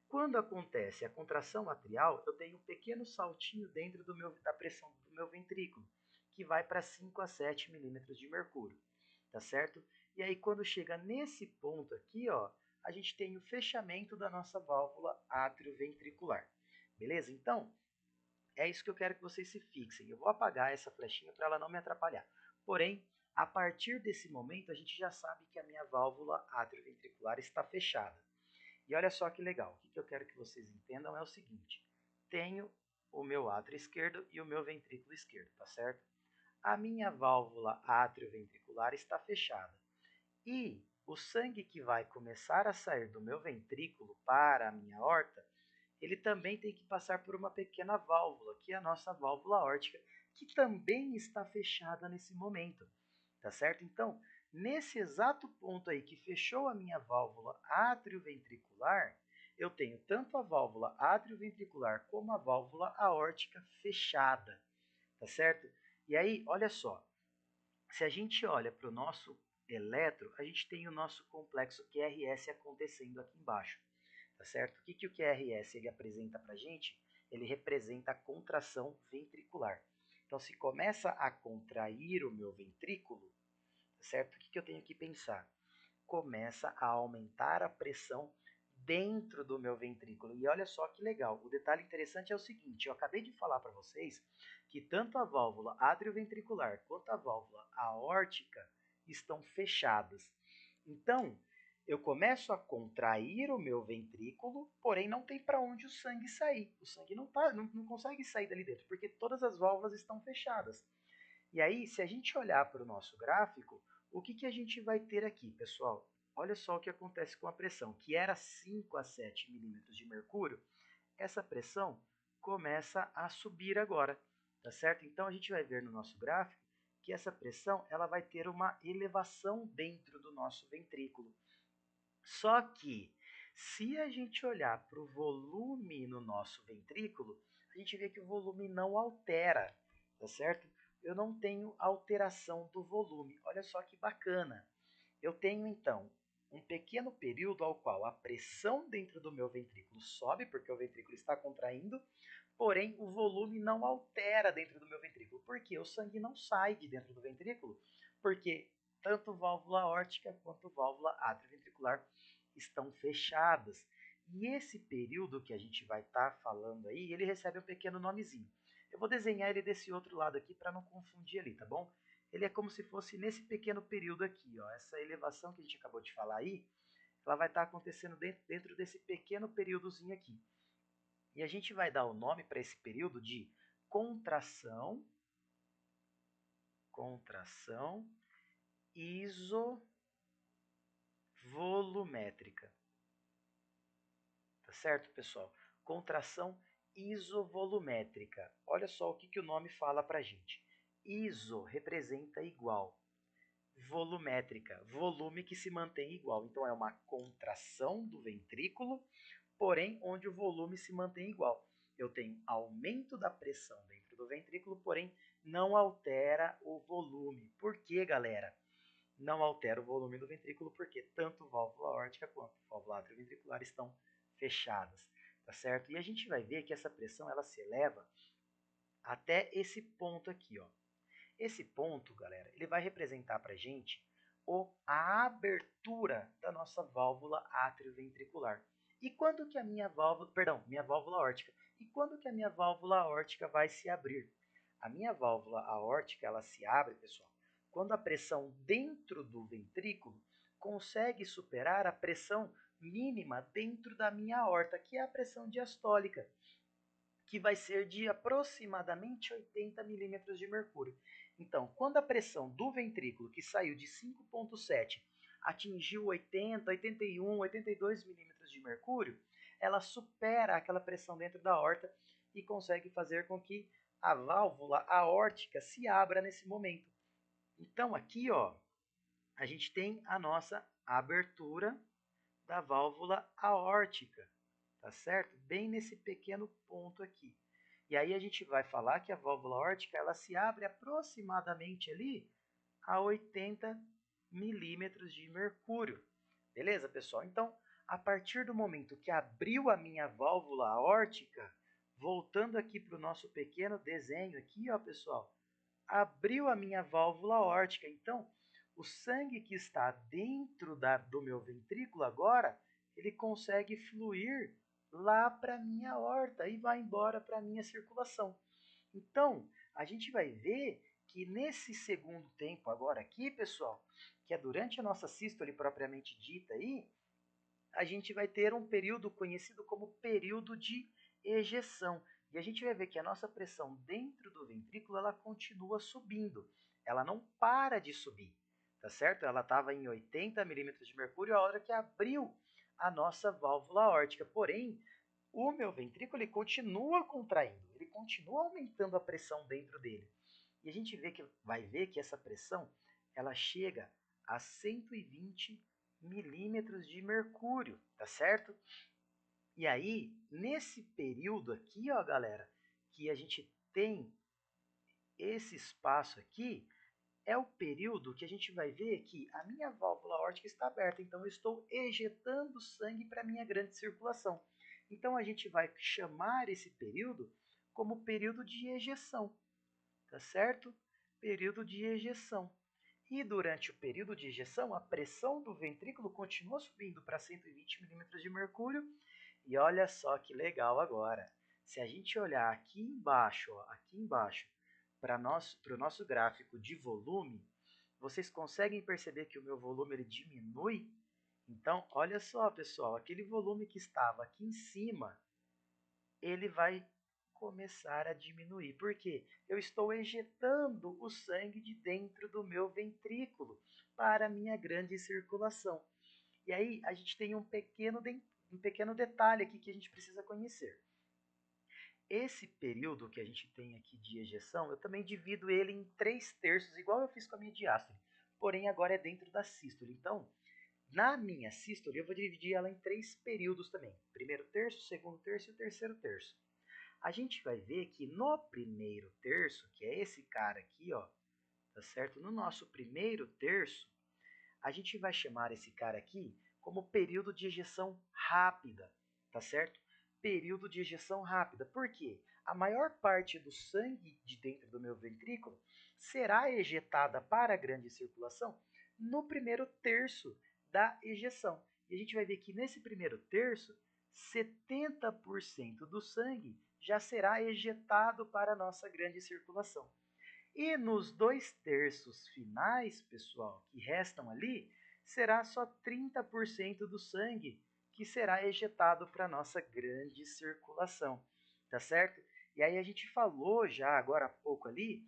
Quando acontece a contração atrial, eu tenho um pequeno saltinho dentro da pressão do meu ventrículo, que vai para 5 a 7 milímetros de mercúrio, tá certo? E aí quando chega nesse ponto aqui, ó, a gente tem o fechamento da nossa válvula atrioventricular. Beleza? Então, é isso que eu quero que vocês se fixem. Eu vou apagar essa flechinha para ela não me atrapalhar. Porém, A partir desse momento, a gente já sabe que a minha válvula atrioventricular está fechada. E olha só que legal, o que eu quero que vocês entendam é o seguinte, tenho o meu átrio esquerdo e o meu ventrículo esquerdo, tá certo? A minha válvula atrioventricular está fechada. E o sangue que vai começar a sair do meu ventrículo para a minha aorta, ele também tem que passar por uma pequena válvula, que é a nossa válvula aórtica, que também está fechada nesse momento, tá certo? Então, nesse exato ponto aí que fechou a minha válvula atrioventricular, eu tenho tanto a válvula atrioventricular como a válvula aórtica fechada, tá certo? E aí, olha só, se a gente olha para o nosso eletro, a gente tem o nosso complexo QRS acontecendo aqui embaixo, tá certo? O que o QRS ele apresenta para a gente? Ele representa a contração ventricular. Então, se começa a contrair o meu ventrículo, tá certo? O que eu tenho que pensar? Começa a aumentar a pressão dentro do meu ventrículo. E olha só que legal, o detalhe interessante é o seguinte, eu acabei de falar para vocês que tanto a válvula atrioventricular quanto a válvula aórtica estão fechadas. Então, eu começo a contrair o meu ventrículo, porém não tem para onde o sangue sair. O sangue não consegue sair dali dentro, porque todas as válvulas estão fechadas. E aí, se a gente olhar para o nosso gráfico, o que a gente vai ter aqui, pessoal? Olha só o que acontece com a pressão, que era 5 a 7 milímetros de mercúrio, essa pressão começa a subir agora, tá certo? Então, a gente vai ver no nosso gráfico que essa pressão ela vai ter uma elevação dentro do nosso ventrículo. Só que, se a gente olhar para o volume no nosso ventrículo, a gente vê que o volume não altera, tá certo? Eu não tenho alteração do volume. Olha só que bacana. Eu tenho, então, um pequeno período ao qual a pressão dentro do meu ventrículo sobe, porque o ventrículo está contraindo, porém o volume não altera dentro do meu ventrículo. Por quê? O sangue não sai de dentro do ventrículo, porque tanto válvula aórtica quanto válvula atrioventricular estão fechadas. E esse período que a gente vai estar falando aí, ele recebe um pequeno nomezinho. Eu vou desenhar ele desse outro lado aqui para não confundir ali, tá bom? Ele é como se fosse nesse pequeno período aqui, ó. Essa elevação que a gente acabou de falar aí, ela vai estar acontecendo dentro desse pequeno períodozinho aqui. E a gente vai dar o nome para esse período de contração isovolumétrica. Tá certo, pessoal? Contração isovolumétrica. Olha só o que o nome fala para a gente. Iso representa igual. Volumétrica, volume que se mantém igual. Então, é uma contração do ventrículo, porém, onde o volume se mantém igual. Eu tenho aumento da pressão dentro do ventrículo, porém, não altera o volume. Por que, galera? Não altera o volume do ventrículo, porque tanto válvula aórtica quanto válvula atrioventricular estão fechadas, tá certo? E a gente vai ver que essa pressão ela se eleva até esse ponto aqui, ó. Esse ponto, galera, ele vai representar para a gente a abertura da nossa válvula atrioventricular. E quando que a minha válvula, minha válvula aórtica, e quando que a minha válvula aórtica vai se abrir? A minha válvula aórtica, ela se abre, pessoal, quando a pressão dentro do ventrículo consegue superar a pressão mínima dentro da minha aorta, que é a pressão diastólica, que vai ser de aproximadamente 80 milímetros de mercúrio. Então, quando a pressão do ventrículo, que saiu de 5,7, atingiu 80, 81, 82 milímetros de mercúrio, ela supera aquela pressão dentro da aorta e consegue fazer com que a válvula aórtica se abra nesse momento. Então, aqui, ó, a gente tem a nossa abertura da válvula aórtica, tá certo? Bem nesse pequeno ponto aqui. E aí a gente vai falar que a válvula aórtica ela se abre aproximadamente ali a 80 milímetros de mercúrio. Beleza, pessoal? Então, a partir do momento que abriu a minha válvula aórtica, voltando aqui para o nosso pequeno desenho aqui, ó, pessoal, abriu a minha válvula aórtica. Então, o sangue que está dentro do meu ventrículo agora, ele consegue fluir lá para a minha aorta e vai embora para a minha circulação. Então, a gente vai ver que nesse segundo tempo agora aqui, pessoal, que é durante a nossa sístole propriamente dita aí, a gente vai ter um período conhecido como período de ejeção. E a gente vai ver que a nossa pressão dentro do ventrículo, ela continua subindo. Ela não para de subir, tá certo? Ela estava em 80 milímetros de mercúrio a hora que abriu a nossa válvula aórtica. Porém, o meu ventrículo ele continua contraindo, ele continua aumentando a pressão dentro dele. E a gente vai ver que essa pressão ela chega a 120 milímetros de mercúrio, tá certo? E aí, nesse período aqui, ó, galera, que a gente tem esse espaço aqui, é o período que a gente vai ver que a minha válvula aórtica está aberta, então eu estou ejetando sangue para a minha grande circulação. Então a gente vai chamar esse período como período de ejeção, tá certo? Período de ejeção. E durante o período de ejeção, a pressão do ventrículo continua subindo para 120 milímetros de mercúrio. E olha só que legal agora. Se a gente olhar aqui embaixo, para o nosso gráfico de volume, vocês conseguem perceber que o meu volume ele diminui? Então, olha só, pessoal, aquele volume que estava aqui em cima, ele vai começar a diminuir. Por quê? Eu estou ejetando o sangue de dentro do meu ventrículo para a minha grande circulação. E aí a gente tem um pequeno detalhe aqui que a gente precisa conhecer. Esse período que a gente tem aqui de ejeção, eu também divido ele em 3/3, igual eu fiz com a minha diástole. Porém, agora é dentro da sístole. Então, na minha sístole, eu vou dividir ela em 3 períodos também. Primeiro terço, segundo terço e o terceiro terço. A gente vai ver que no primeiro terço, que é esse cara aqui, ó, tá certo? No nosso primeiro terço, a gente vai chamar esse cara aqui como período de ejeção rápida, tá certo? Período de ejeção rápida. Por quê? A maior parte do sangue de dentro do meu ventrículo será ejetada para a grande circulação no primeiro terço da ejeção. E a gente vai ver que nesse primeiro terço, 70% do sangue já será ejetado para a nossa grande circulação. E nos 2/3 finais, pessoal, que restam ali, será só 30% do sangue que será ejetado para a nossa grande circulação, tá certo? E aí a gente falou já agora há pouco ali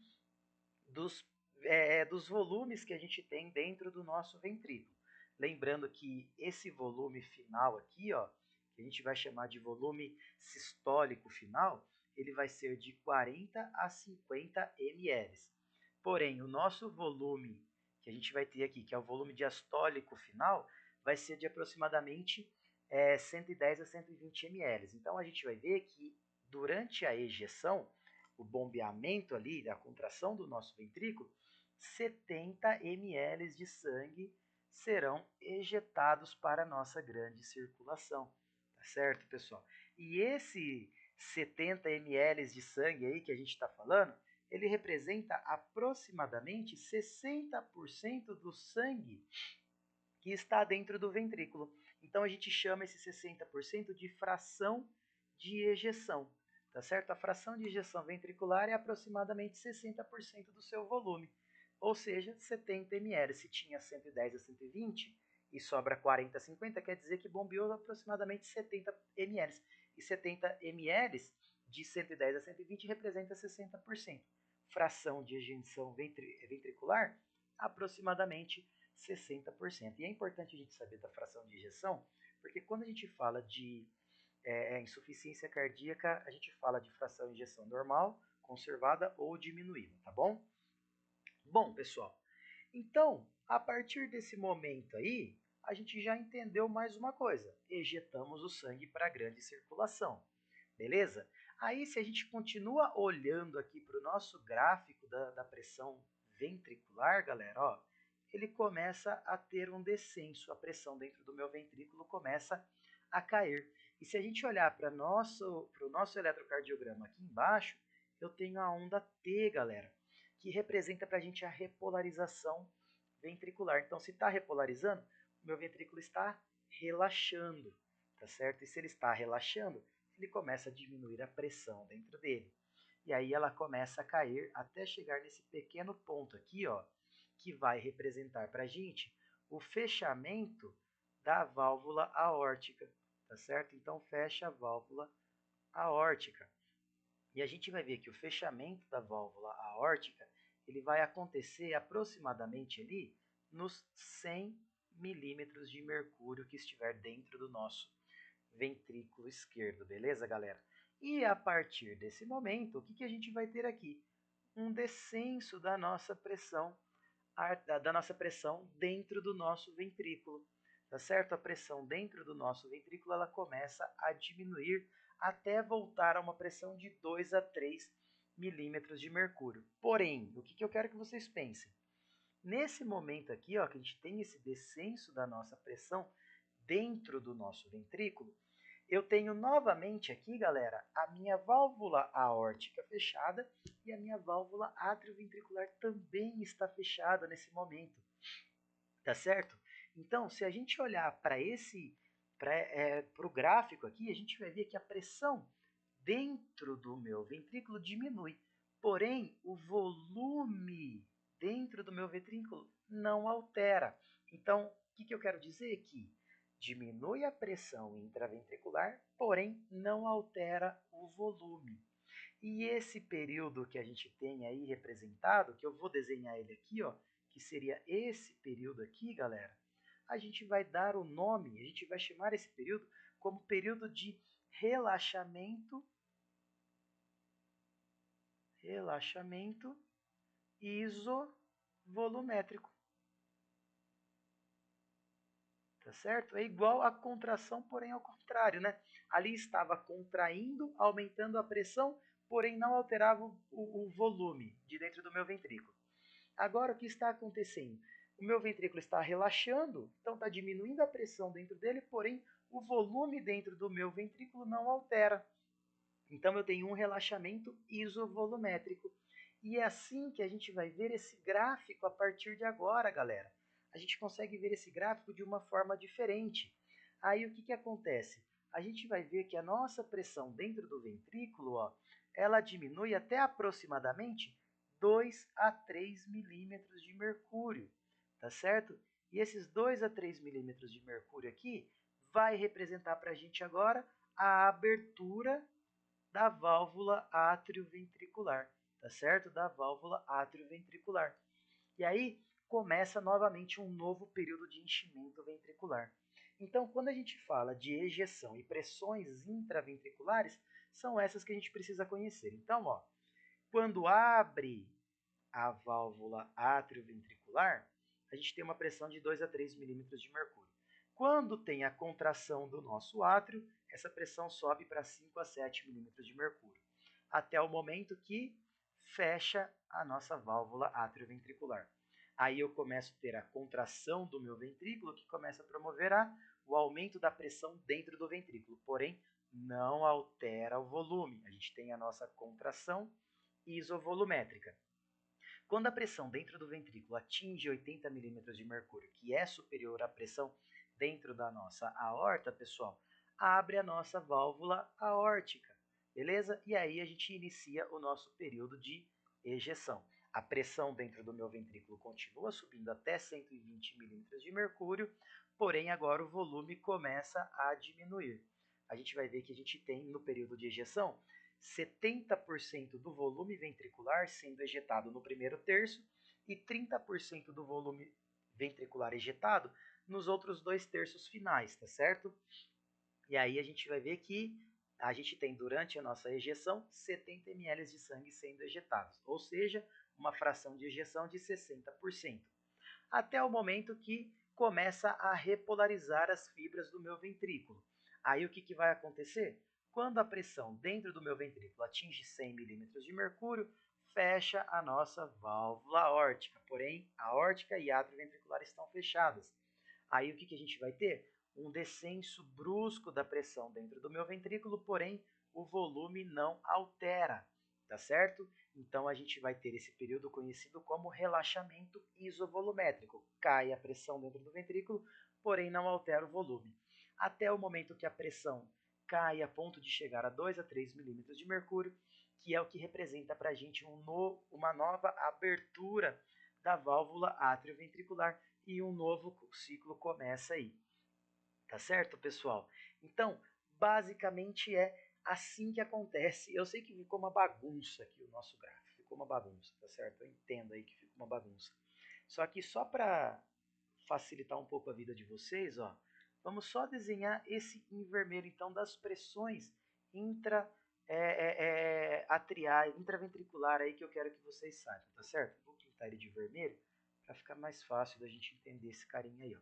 dos volumes que a gente tem dentro do nosso ventrículo. Lembrando que esse volume final aqui, ó, que a gente vai chamar de volume sistólico final, ele vai ser de 40 a 50 ml. Porém, o nosso volume que a gente vai ter aqui, que é o volume diastólico final, vai ser de aproximadamente 110 a 120 ml. Então, a gente vai ver que durante a ejeção, o bombeamento ali, a contração do nosso ventrículo, 70 ml de sangue serão ejetados para a nossa grande circulação. Tá certo, pessoal? E esse 70 ml de sangue aí que a gente está falando, ele representa aproximadamente 60% do sangue que está dentro do ventrículo. Então a gente chama esse 60% de fração de ejeção, tá certo? A fração de ejeção ventricular é aproximadamente 60% do seu volume, ou seja, 70 ml. Se tinha 110 a 120 e sobra 40 a 50, quer dizer que bombeou aproximadamente 70 ml. E 70 ml de 110 a 120 representa 60%. Fração de ejeção ventricular, aproximadamente 60%. E é importante a gente saber da fração de ejeção, porque quando a gente fala de insuficiência cardíaca, a gente fala de fração de ejeção normal, conservada ou diminuída, tá bom? Bom, pessoal, então, a partir desse momento aí, a gente já entendeu mais uma coisa. Ejetamos o sangue para a grande circulação, beleza? Aí, se a gente continua olhando aqui para o nosso gráfico da pressão ventricular, galera, ó, ele começa a ter um descenso, a pressão dentro do meu ventrículo começa a cair. E se a gente olhar para o nosso eletrocardiograma aqui embaixo, eu tenho a onda T, galera, que representa para a gente a repolarização ventricular. Então, se está repolarizando, o meu ventrículo está relaxando, tá certo? E se ele está relaxando, ele começa a diminuir a pressão dentro dele. e aí ela começa a cair até chegar nesse pequeno ponto aqui, ó, que vai representar para a gente o fechamento da válvula aórtica, tá certo? Então, fecha a válvula aórtica. E a gente vai ver que o fechamento da válvula aórtica, ele vai acontecer aproximadamente ali nos 100 milímetros de mercúrio que estiver dentro do nosso ventrículo esquerdo, beleza, galera? E a partir desse momento, o que a gente vai ter aqui? Um descenso da nossa pressão dentro do nosso ventrículo, tá certo? A pressão dentro do nosso ventrículo ela começa a diminuir até voltar a uma pressão de 2 a 3 milímetros de mercúrio. Porém, o que eu quero que vocês pensem? Nesse momento aqui, ó, que a gente tem esse descenso da nossa pressão dentro do nosso ventrículo, eu tenho novamente aqui, galera, a minha válvula aórtica fechada e a minha válvula atrioventricular também está fechada nesse momento, tá certo? Então, se a gente olhar para o gráfico aqui, a gente vai ver que a pressão dentro do meu ventrículo diminui, porém o volume dentro do meu ventrículo não altera. Então, o que eu quero dizer aqui? Diminui a pressão intraventricular, porém não altera o volume. E esse período que a gente tem aí representado, que eu vou desenhar ele aqui, ó, que seria esse período aqui, galera, a gente vai dar o nome, a gente vai chamar esse período como período de relaxamento isovolumétrico. Tá certo? É igual a contração, porém ao contrário, né? Ali estava contraindo, aumentando a pressão, porém não alterava o volume de dentro do meu ventrículo. Agora, o que está acontecendo? O meu ventrículo está relaxando, então está diminuindo a pressão dentro dele, porém o volume dentro do meu ventrículo não altera. Então, eu tenho um relaxamento isovolumétrico. E é assim que a gente vai ver esse gráfico a partir de agora, galera. A gente consegue ver esse gráfico de uma forma diferente. Aí, o que acontece? A gente vai ver que a nossa pressão dentro do ventrículo, ó, ela diminui até aproximadamente 2 a 3 milímetros de mercúrio, tá certo? E esses 2 a 3 milímetros de mercúrio aqui vai representar para a gente agora a abertura da válvula atrioventricular, tá certo? Da válvula atrioventricular. E aí começa novamente um novo período de enchimento ventricular. Então, quando a gente fala de ejeção e pressões intraventriculares, são essas que a gente precisa conhecer. Então, ó, quando abre a válvula atrioventricular, a gente tem uma pressão de 2 a 3 milímetros de mercúrio. Quando tem a contração do nosso átrio, essa pressão sobe para 5 a 7 milímetros de mercúrio, até o momento que fecha a nossa válvula atrioventricular. Aí eu começo a ter a contração do meu ventrículo, que começa a promover o aumento da pressão dentro do ventrículo, porém não altera o volume. A gente tem a nossa contração isovolumétrica. Quando a pressão dentro do ventrículo atinge 80 milímetros de mercúrio, que é superior à pressão dentro da nossa aorta, pessoal, abre a nossa válvula aórtica, beleza? E aí a gente inicia o nosso período de ejeção. A pressão dentro do meu ventrículo continua subindo até 120 milímetros de mercúrio, porém agora o volume começa a diminuir. A gente vai ver que a gente tem no período de ejeção 70% do volume ventricular sendo ejetado no primeiro terço e 30% do volume ventricular ejetado nos outros 2 terços finais, tá certo? E aí a gente vai ver que a gente tem durante a nossa ejeção 70 ml de sangue sendo ejetados, ou seja, uma fração de ejeção de 60%. Até o momento que começa a repolarizar as fibras do meu ventrículo. Aí o que vai acontecer? Quando a pressão dentro do meu ventrículo atinge 100 milímetros de mercúrio, fecha a nossa válvula aórtica. Porém, a aórtica e a atrioventricular estão fechadas. Aí o que a gente vai ter? Um descenso brusco da pressão dentro do meu ventrículo, porém o volume não altera, tá certo? Então a gente vai ter esse período conhecido como relaxamento isovolumétrico. Cai a pressão dentro do ventrículo, porém não altera o volume. Até o momento que a pressão cai a ponto de chegar a 2 a 3 milímetros de mercúrio, que é o que representa para a gente uma nova abertura da válvula atrioventricular e um novo ciclo começa aí. Tá certo, pessoal? Então, basicamente é assim que acontece. Eu sei que ficou uma bagunça aqui o nosso gráfico, ficou uma bagunça, tá certo? Eu entendo aí que ficou uma bagunça. Só que só para facilitar um pouco a vida de vocês, ó, vamos só desenhar esse em vermelho, então, das pressões atriais, intraventricular aí que eu quero que vocês saibam, tá certo? Vou pintar ele de vermelho para ficar mais fácil da gente entender esse carinha aí, ó.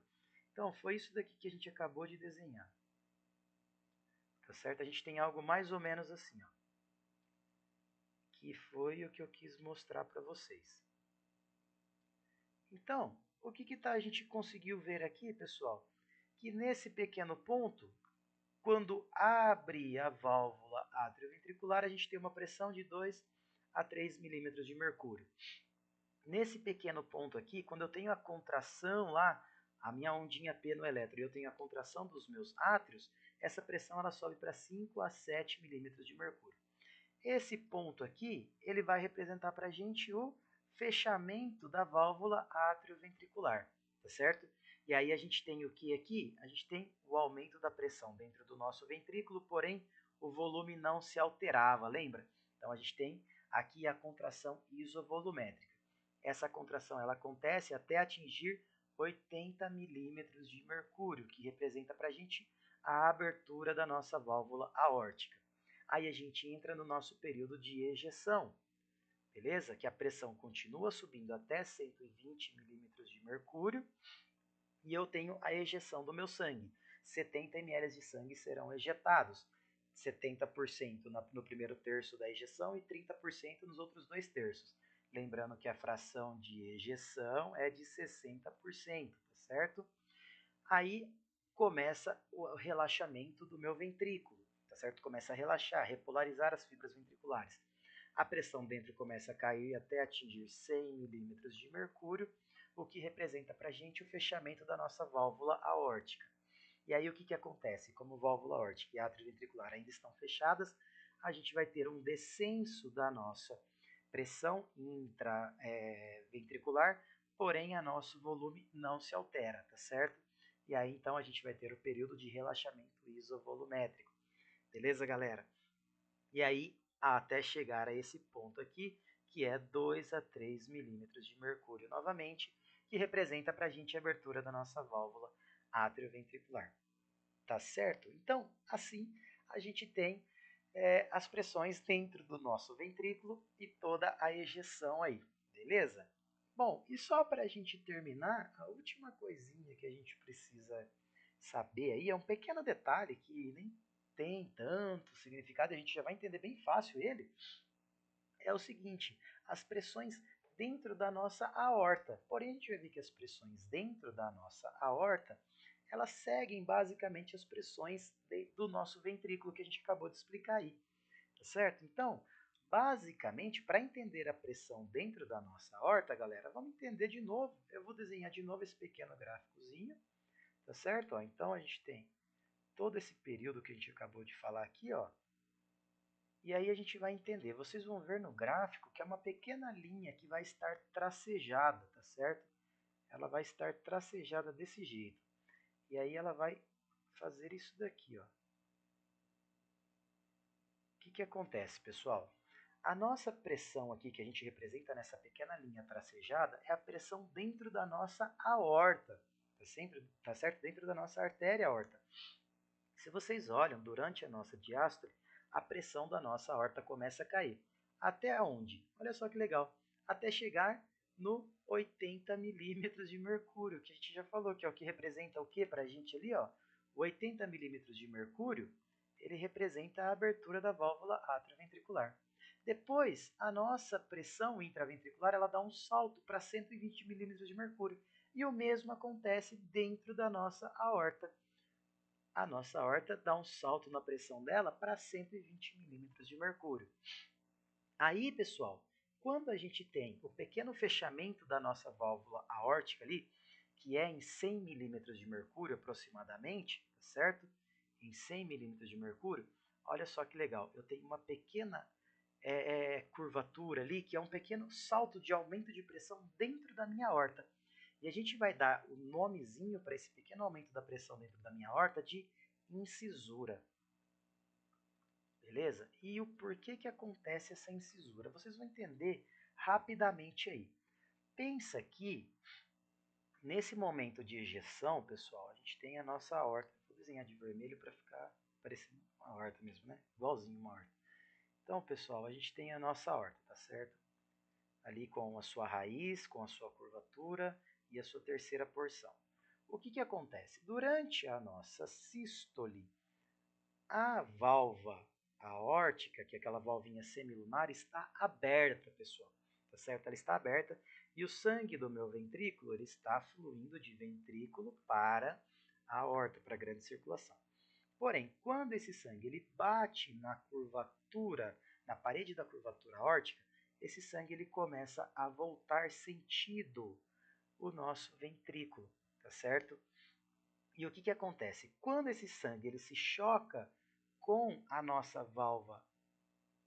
Então, foi isso daqui que a gente acabou de desenhar. Tá certo? A gente tem algo mais ou menos assim, ó. Que foi o que eu quis mostrar para vocês. Então, o que a gente conseguiu ver aqui, pessoal? Que nesse pequeno ponto, quando abre a válvula atrioventricular, a gente tem uma pressão de 2 a 3 milímetros de mercúrio. Nesse pequeno ponto aqui, quando eu tenho a contração lá, a minha ondinha P no elétron, e eu tenho a contração dos meus átrios, essa pressão ela sobe para 5 a 7 milímetros de mercúrio. Esse ponto aqui, ele vai representar para a gente o fechamento da válvula atrioventricular, tá certo? E aí a gente tem o que aqui? A gente tem o aumento da pressão dentro do nosso ventrículo, porém o volume não se alterava, lembra? Então a gente tem aqui a contração isovolumétrica. Essa contração ela acontece até atingir 80 milímetros de mercúrio, que representa para a gente a abertura da nossa válvula aórtica. Aí a gente entra no nosso período de ejeção, beleza? Que a pressão continua subindo até 120 milímetros de mercúrio e eu tenho a ejeção do meu sangue. 70 ml de sangue serão ejetados, 70% no primeiro terço da ejeção e 30% nos outros 2 terços. Lembrando que a fração de ejeção é de 60%, tá certo? Aí começa o relaxamento do meu ventrículo, tá certo? Começa a relaxar, repolarizar as fibras ventriculares. A pressão dentro começa a cair até atingir 100 milímetros de mercúrio, o que representa para a gente o fechamento da nossa válvula aórtica. E aí o que acontece? Como válvula aórtica e átrio ventricular ainda estão fechadas, a gente vai ter um descenso da nossa pressão intraventricular, porém a nosso volume não se altera, tá certo? E aí então a gente vai ter o período de relaxamento isovolumétrico. Beleza, galera? E aí até chegar a esse ponto aqui, que é 2 a 3 milímetros de mercúrio novamente, que representa para a gente a abertura da nossa válvula atrioventricular. Tá certo? Então, assim, a gente tem as pressões dentro do nosso ventrículo e toda a ejeção aí, beleza? Bom, e só para a gente terminar, a última coisinha que a gente precisa saber aí é um pequeno detalhe que nem tem tanto significado, a gente já vai entender bem fácil ele, é o seguinte, as pressões dentro da nossa aorta. Porém, a gente vai ver que as pressões dentro da nossa aorta, elas seguem basicamente as pressões do nosso ventrículo que a gente acabou de explicar aí, tá certo? Então, basicamente, para entender a pressão dentro da nossa aorta, galera, vamos entender de novo. Eu vou desenhar de novo esse pequeno gráficozinho, tá certo? Ó, então, a gente tem todo esse período que a gente acabou de falar aqui, ó. E aí a gente vai entender. Vocês vão ver no gráfico que é uma pequena linha que vai estar tracejada, tá certo? Ela vai estar tracejada desse jeito. E aí ela vai fazer isso daqui, ó. O que acontece, pessoal? A nossa pressão aqui, que a gente representa nessa pequena linha tracejada, é a pressão dentro da nossa aorta, tá certo? Dentro da nossa artéria aorta. Se vocês olham, durante a nossa diástole, a pressão da nossa aorta começa a cair. Até onde? Olha só que legal. Até chegar no 80 milímetros de mercúrio, que a gente já falou, que é o que representa o que para a gente ali? Ó? O 80 milímetros de mercúrio, ele representa a abertura da válvula atrioventricular. Depois, a nossa pressão intraventricular ela dá um salto para 120 milímetros de mercúrio. E o mesmo acontece dentro da nossa aorta. A nossa aorta dá um salto na pressão dela para 120 milímetros de mercúrio. Aí, pessoal, quando a gente tem o pequeno fechamento da nossa válvula aórtica ali, que é em 100 milímetros de mercúrio aproximadamente, tá certo? Em 100 milímetros de mercúrio, olha só que legal, eu tenho uma pequena curvatura ali, que é um pequeno salto de aumento de pressão dentro da minha aorta. E a gente vai dar o nomezinho para esse pequeno aumento da pressão dentro da minha aorta de incisura. Beleza? E o porquê que acontece essa incisura? Vocês vão entender rapidamente aí. Pensa que nesse momento de ejeção, pessoal, a gente tem a nossa aorta. Vou desenhar de vermelho para ficar parecendo uma aorta mesmo, né? Igualzinho uma aorta. Então, pessoal, a gente tem a nossa aorta, tá certo? Ali com a sua raiz, com a sua curvatura e a sua terceira porção. O que acontece? Durante a nossa sístole, a válvula aórtica, que é aquela valvinha semilunar, está aberta, pessoal. Tá certo? Ela está aberta e o sangue do meu ventrículo ele está fluindo de ventrículo para a aorta, para a grande circulação. Porém, quando esse sangue ele bate na curvatura, na parede da curvatura aórtica, esse sangue ele começa a voltar sentido o nosso ventrículo, tá certo? E o que acontece? Quando esse sangue ele se choca com a nossa válvula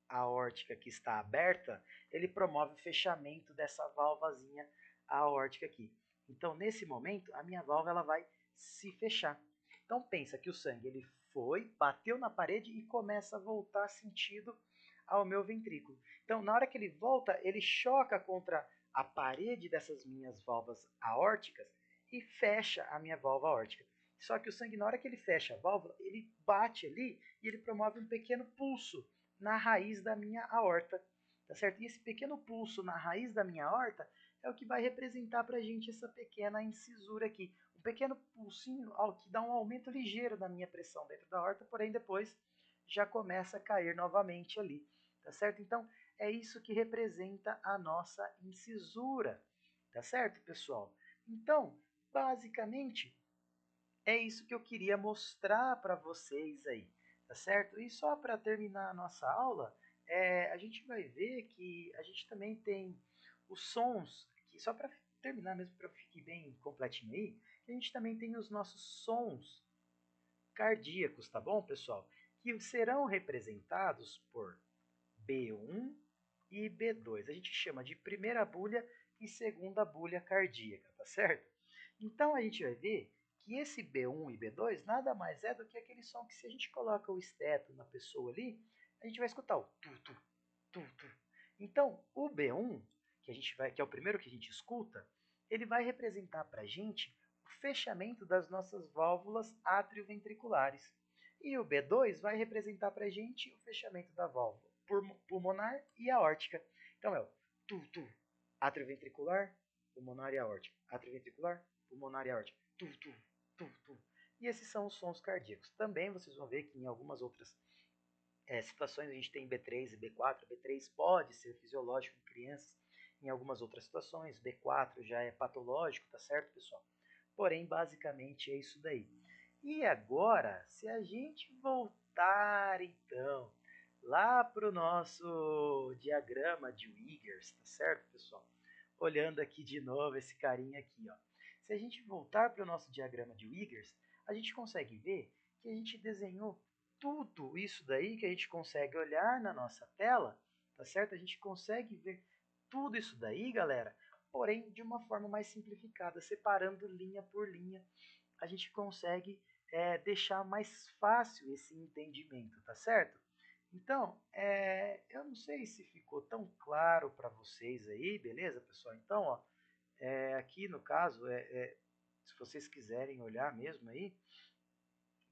aórtica que está aberta, ele promove o fechamento dessa válvulazinha aórtica aqui. Então, nesse momento, a minha válvula ela vai se fechar. Então, pensa que o sangue ele foi, bateu na parede e começa a voltar sentido ao meu ventrículo. Então, na hora que ele volta, ele choca contra a parede dessas minhas válvulas aórticas e fecha a minha válvula aórtica. Só que o sangue, na hora que ele fecha a válvula, ele bate ali e ele promove um pequeno pulso na raiz da minha aorta, tá certo? E esse pequeno pulso na raiz da minha aorta é o que vai representar para a gente essa pequena incisura aqui. Um pequeno pulsinho que dá um aumento ligeiro da minha pressão dentro da aorta, porém depois já começa a cair novamente ali, tá certo? Então, é isso que representa a nossa incisura, tá certo, pessoal? Então, basicamente, é isso que eu queria mostrar para vocês aí, tá certo? E só para terminar a nossa aula, a gente vai ver que a gente também tem os sons, aqui, só para terminar mesmo, para ficar bem completinho aí, a gente também tem os nossos sons cardíacos, tá bom, pessoal? Que serão representados por B1 e B2. A gente chama de primeira bulha e segunda bulha cardíaca, tá certo? Então a gente vai ver que esse B1 e B2 nada mais é do que aquele som que se a gente coloca o esteto na pessoa ali, a gente vai escutar o tu-tu, tu-tu. Então, o B1, que é o primeiro que a gente escuta, ele vai representar para a gente o fechamento das nossas válvulas atrioventriculares. E o B2 vai representar para a gente o fechamento da válvula pulmonar e aórtica. Então é o tu-tu, atrioventricular, pulmonar e aórtica. Atrioventricular, pulmonar e aórtica. Tu-tu, tu-tu. E esses são os sons cardíacos. Também vocês vão ver que em algumas outras situações a gente tem B3 e B4. B3 pode ser fisiológico em crianças. Em algumas outras situações, B4 já é patológico, tá certo, pessoal? Porém, basicamente é isso daí. E agora, se a gente voltar, então, lá para o nosso diagrama de Wiggers, tá certo, pessoal? Olhando aqui de novo esse carinha aqui, ó. Se a gente voltar para o nosso diagrama de Wiggers, a gente consegue ver que a gente desenhou tudo isso daí que a gente consegue olhar na nossa tela, tá certo? A gente consegue ver tudo isso daí, galera, porém de uma forma mais simplificada, separando linha por linha, a gente consegue deixar mais fácil esse entendimento, tá certo? Então, eu não sei se ficou tão claro para vocês aí, beleza, pessoal? Então, ó, aqui no caso, se vocês quiserem olhar mesmo aí,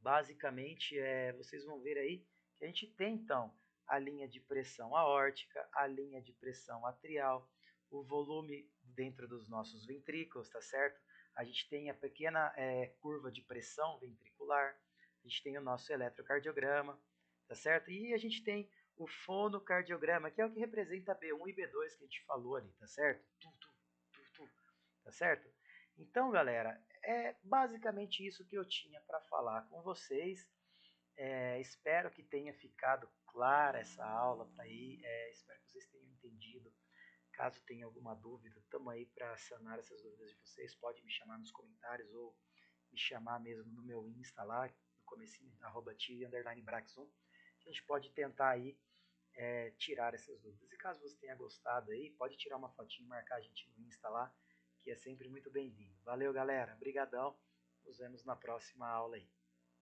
basicamente vocês vão ver aí que a gente tem então a linha de pressão aórtica, a linha de pressão atrial, o volume dentro dos nossos ventrículos, tá certo? A gente tem a pequena curva de pressão ventricular, a gente tem o nosso eletrocardiograma, tá certo? E a gente tem o fonocardiograma, que é o que representa B1 e B2 que a gente falou ali, tá certo? Tá certo? Então, galera, é basicamente isso que eu tinha para falar com vocês. Espero que tenha ficado clara essa aula para aí. Espero que vocês tenham entendido. Caso tenha alguma dúvida, estamos aí para sanar essas dúvidas de vocês. Pode me chamar nos comentários ou me chamar mesmo no meu Insta lá, no comecinho, @ti_brax1. A gente pode tentar aí tirar essas dúvidas. E caso você tenha gostado aí, pode tirar uma fotinha e marcar a gente no Insta lá, que é sempre muito bem-vindo. Valeu, galera. Obrigadão. Nos vemos na próxima aula aí.